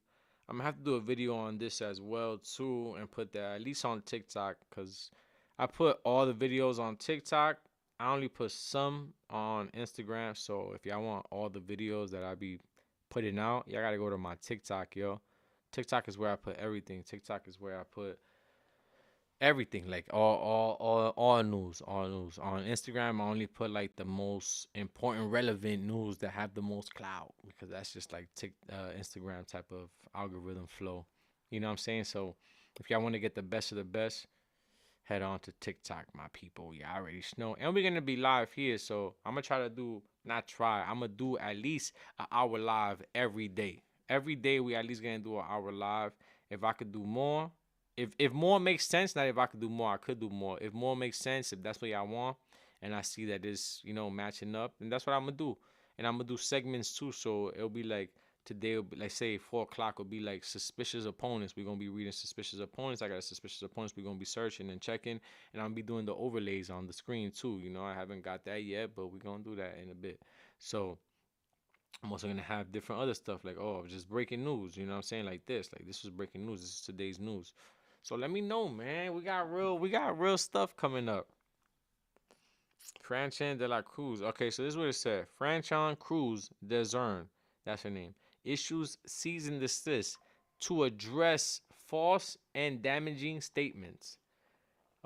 I'm gonna have to do a video on this as well too, and put that at least on TikTok, cause I put all the videos on TikTok. I only put some on Instagram. So if y'all want all the videos that I be putting out, y'all gotta go to my TikTok, yo. TikTok is where I put everything. TikTok is where I put everything, like all news, all news. On Instagram, I only put like the most important, relevant news that have the most clout, because that's just like Instagram type of algorithm flow. You know what I'm saying? So if y'all want to get the best of the best, head on to TikTok, my people. Yeah, I already know. And we're gonna be live here, so I'm gonna try to do not try. I'm gonna do at least an hour live every day. Every day we at least gonna do an hour live. If I could do more, if more makes sense, not if I could do more, I could do more. If more makes sense, if that's what y'all want, and I see that it's matching up, then that's what I'm gonna do. And I'm gonna do segments too, so it'll be like today will be like say 4 o'clock will be like suspicious opponents. We're gonna be reading suspicious opponents. I got a suspicious opponents we're gonna be searching and checking, and I'm gonna be doing the overlays on the screen too. I haven't got that yet, but we're gonna do that in a bit. So I'm also gonna have different other stuff like, oh, just breaking news, you know what I'm saying? Like this was breaking news, this is today's news. So let me know, man. We got real stuff coming up. Franchan de la Cruz. Okay, so this is what it said. Franchan Cruz Desern, that's her name, issues cease and desist to address false and damaging statements.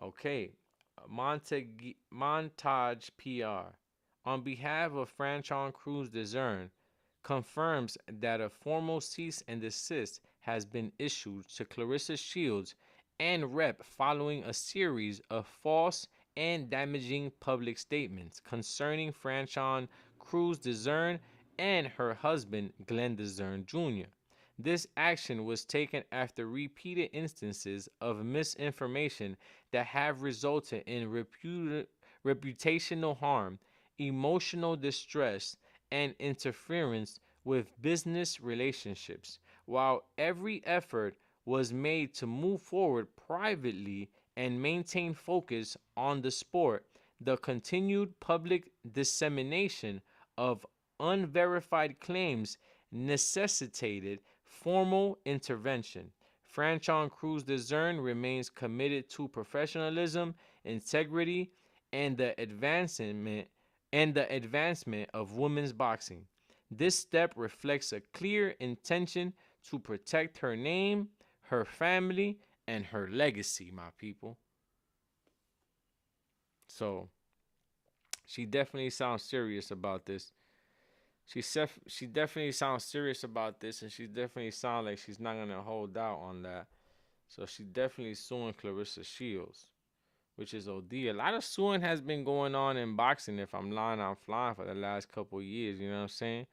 Okay, Montage PR. On behalf of Franchan Cruz Desern, confirms that a formal cease and desist has been issued to Clarissa Shields and Rep following a series of false and damaging public statements concerning Franchon Cruz Dezern and her husband Glenn Dezern Jr. This action was taken after repeated instances of misinformation that have resulted in reputational harm, emotional distress, and interference with business relationships. While every effort was made to move forward privately and maintain focus on the sport, the continued public dissemination of unverified claims necessitated formal intervention. Franchon Cruz Dezern remains committed to professionalism, integrity, and the advancement of women's boxing. This step reflects a clear intention to protect her name, her family, and her legacy, my people. So she definitely sounds serious about this. She definitely sounds serious about this, and she definitely sounds like she's not gonna hold out on that. So she definitely suing Clarissa Shields, which is OD. A lot of suing has been going on in boxing. If I'm lying, I'm flying for the last couple of years. You know what I'm saying?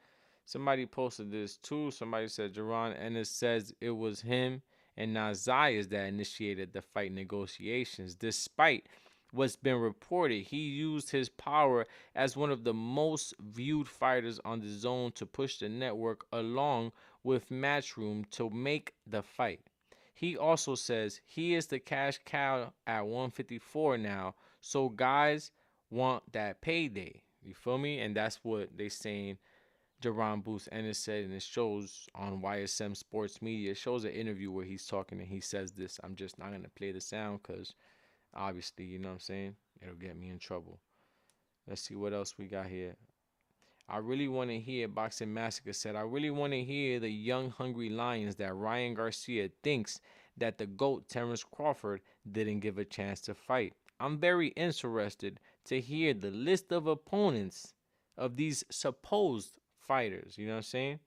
Somebody posted this too. Somebody said Jerron Ennis says it was him and now Zayas that initiated the fight negotiations. Despite what's been reported, he used his power as one of the most viewed fighters on the zone to push the network along with Matchroom to make the fight. He also says he is the cash cow at 154 now, so guys want that payday. You feel me? And that's what they saying Jerron Booth Ennis said, and it shows on YSM Sports Media. It shows an interview where he's talking and he says this. I'm just not gonna play the sound because obviously, you know what I'm saying? It'll get me in trouble. Let's see what else we got here. I really want to hear, Boxing Massacre said, I really want to hear the young, hungry lions that Ryan Garcia thinks that the GOAT, Terence Crawford, didn't give a chance to fight. I'm very interested to hear the list of opponents of these supposed fighters. You know what I'm saying?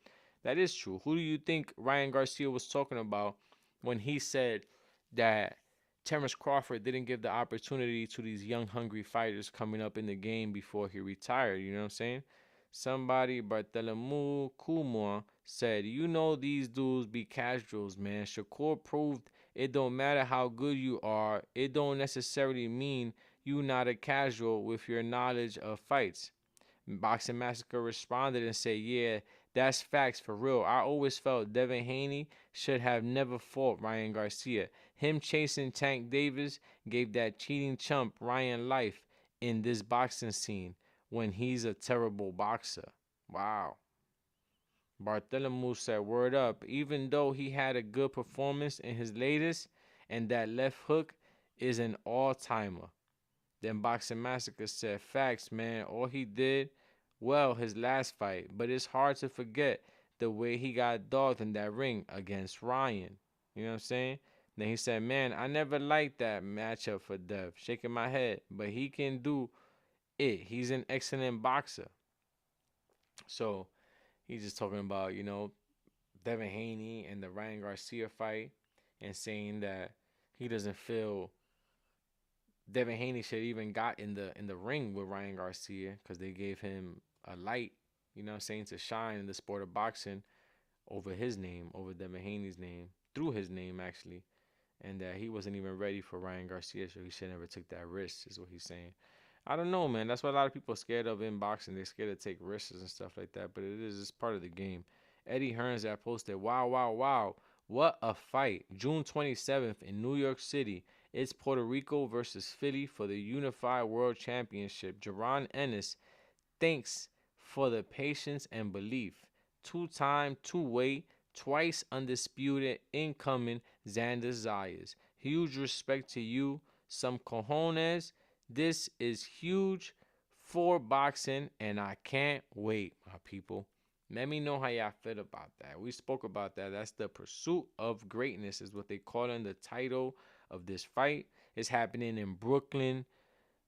That is true. Who do you think Ryan Garcia was talking about when he said that Terence Crawford didn't give the opportunity to these young, hungry fighters coming up in the game before he retired? You know what I'm saying? Somebody, Bartholomew Kumar, said, you know these dudes be casuals, man. Shakur proved it don't matter how good you are. It don't necessarily mean you not a casual with your knowledge of fights. Boxing Massacre responded and said, yeah, that's facts for real. I always felt Devin Haney should have never fought Ryan Garcia. Him chasing Tank Davis gave that cheating chump Ryan life in this boxing scene when he's a terrible boxer. Wow. Bartholomew said, word up. Even though he had a good performance in his latest, and that left hook is an all timer. Then Boxing Massacre said, facts, man. All he did well his last fight, but it's hard to forget the way he got dogged in that ring against Ryan. You know what I'm saying? Then he said, man, I never liked that matchup for Dev. Shaking my head, but he can do it. He's an excellent boxer. So he's just talking about, Devin Haney and the Ryan Garcia fight and saying that he doesn't feel Devin Haney should even got in the ring with Ryan Garcia because they gave him a light, to shine in the sport of boxing over his name, over Devin Haney's name, through his name actually, and that he wasn't even ready for Ryan Garcia, so he should never took that risk, is what he's saying. I don't know, man. That's what a lot of people are scared of in boxing. They're scared to take risks and stuff like that, but it's part of the game. Eddie Hearns that posted, wow, wow, wow. What a fight. June 27th in New York City. It's Puerto Rico versus Philly for the Unified World Championship. Jerron Ennis, thanks for the patience and belief. Two-time, two-way, twice undisputed incoming Xander Zayas. Huge respect to you. Some cojones. This is huge for boxing, and I can't wait, my people. Let me know how y'all feel about that. We spoke about that. That's the pursuit of greatness, is what they call in the title of this fight. It's happening in Brooklyn,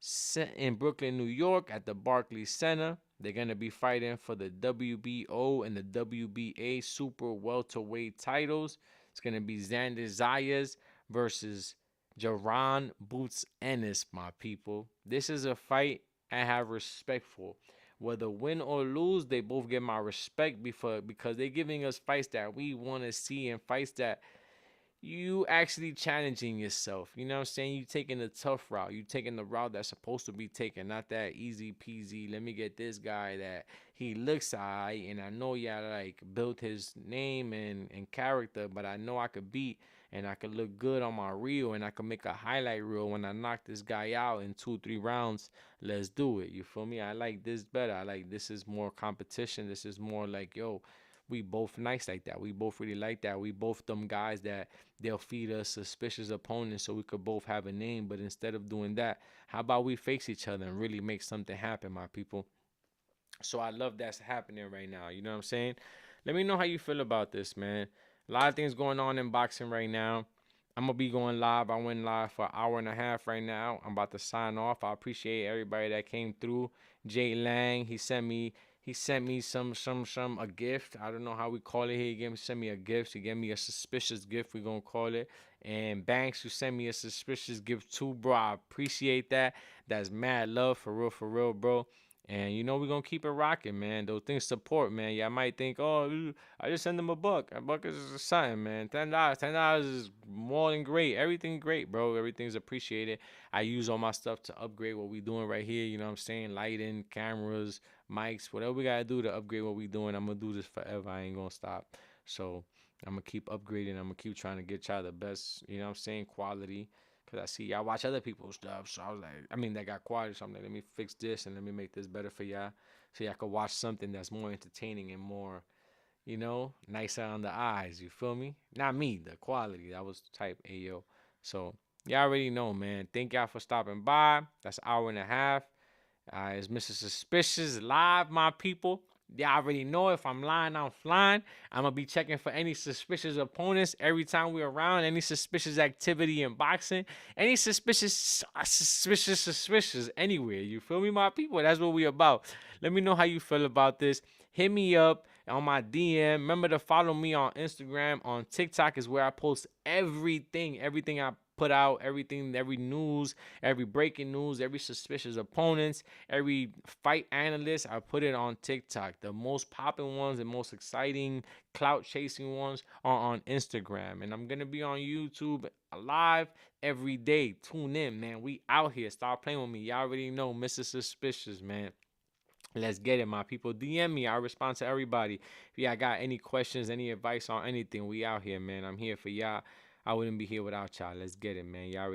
New York, at the Barclays Center. They're gonna be fighting for the WBO and the WBA super welterweight titles. It's gonna be Xander Zayas versus Jaron Boots Ennis, my people. This is a fight I have respect for. Whether win or lose, they both get my respect because they're giving us fights that we want to see and fights that you actually challenging yourself. You know what I'm saying? You taking the tough route. You taking the route that's supposed to be taken, not that easy peasy. Let me get this guy that he looks high, and I know y'all like built his name and character, but I know I could beat and I could look good on my reel and I could make a highlight reel when I knock this guy out in 2-3 rounds. Let's do it. You feel me? I like this better. I like this is more competition. This is more like, yo, we both nice like that. We both really like that. We both them guys that they'll feed us suspicious opponents so we could both have a name. But instead of doing that, how about we face each other and really make something happen, my people? So I love that's happening right now. You know what I'm saying? Let me know how you feel about this, man. A lot of things going on in boxing right now. I'm gonna be going live. I went live for an hour and a half right now. I'm about to sign off. I appreciate everybody that came through. Jay Lang, he sent me some a gift. I don't know how we call it here. Sent me a gift. He gave me a suspicious gift. We gonna call it. And Banks, who sent me a suspicious gift too, bro. I appreciate that. That's mad love for real, bro. And you know we're gonna keep it rocking, man. Those things support, man. Y'all might think, oh, I just send them a buck. A buck is something, man. $10. $10 is more than great. Everything great, bro. Everything's appreciated. I use all my stuff to upgrade what we doing right here. You know what I'm saying? Lighting, cameras, mics, whatever we gotta do to upgrade what we doing. I'm gonna do this forever. I ain't gonna stop. So I'm gonna keep upgrading. I'm gonna keep trying to get y'all the best, you know what I'm saying, quality. Cause I see y'all watch other people's stuff. So I was like, I mean, they got quality. So I'm like, let me fix this and let me make this better for y'all. So y'all could watch something that's more entertaining and more, nicer on the eyes. You feel me? Not me, the quality. That was type Ayo. So y'all already know, man. Thank y'all for stopping by. That's an hour and a half. It's Mr. Suspicious live, my people. Y'all already know if I'm lying, I'm flying. I'm gonna be checking for any suspicious opponents every time we're around, any suspicious activity in boxing, any suspicious anywhere. You feel me, my people? That's what we about. Let me know how you feel about this. Hit me up on my DM. Remember to follow me on Instagram. On TikTok is where I post everything I put out, everything, every news, every breaking news, every suspicious opponents, every fight analyst. I put it on TikTok. The most popping ones, the most exciting, clout chasing ones are on Instagram. And I'm gonna be on YouTube live every day. Tune in, man. We out here. Start playing with me. Y'all already know, Mr. Suspicious, man. Let's get it, my people. DM me. I respond to everybody. If y'all got any questions, any advice on anything, we out here, man. I'm here for y'all. I wouldn't be here without y'all. Let's get it, man. Y'all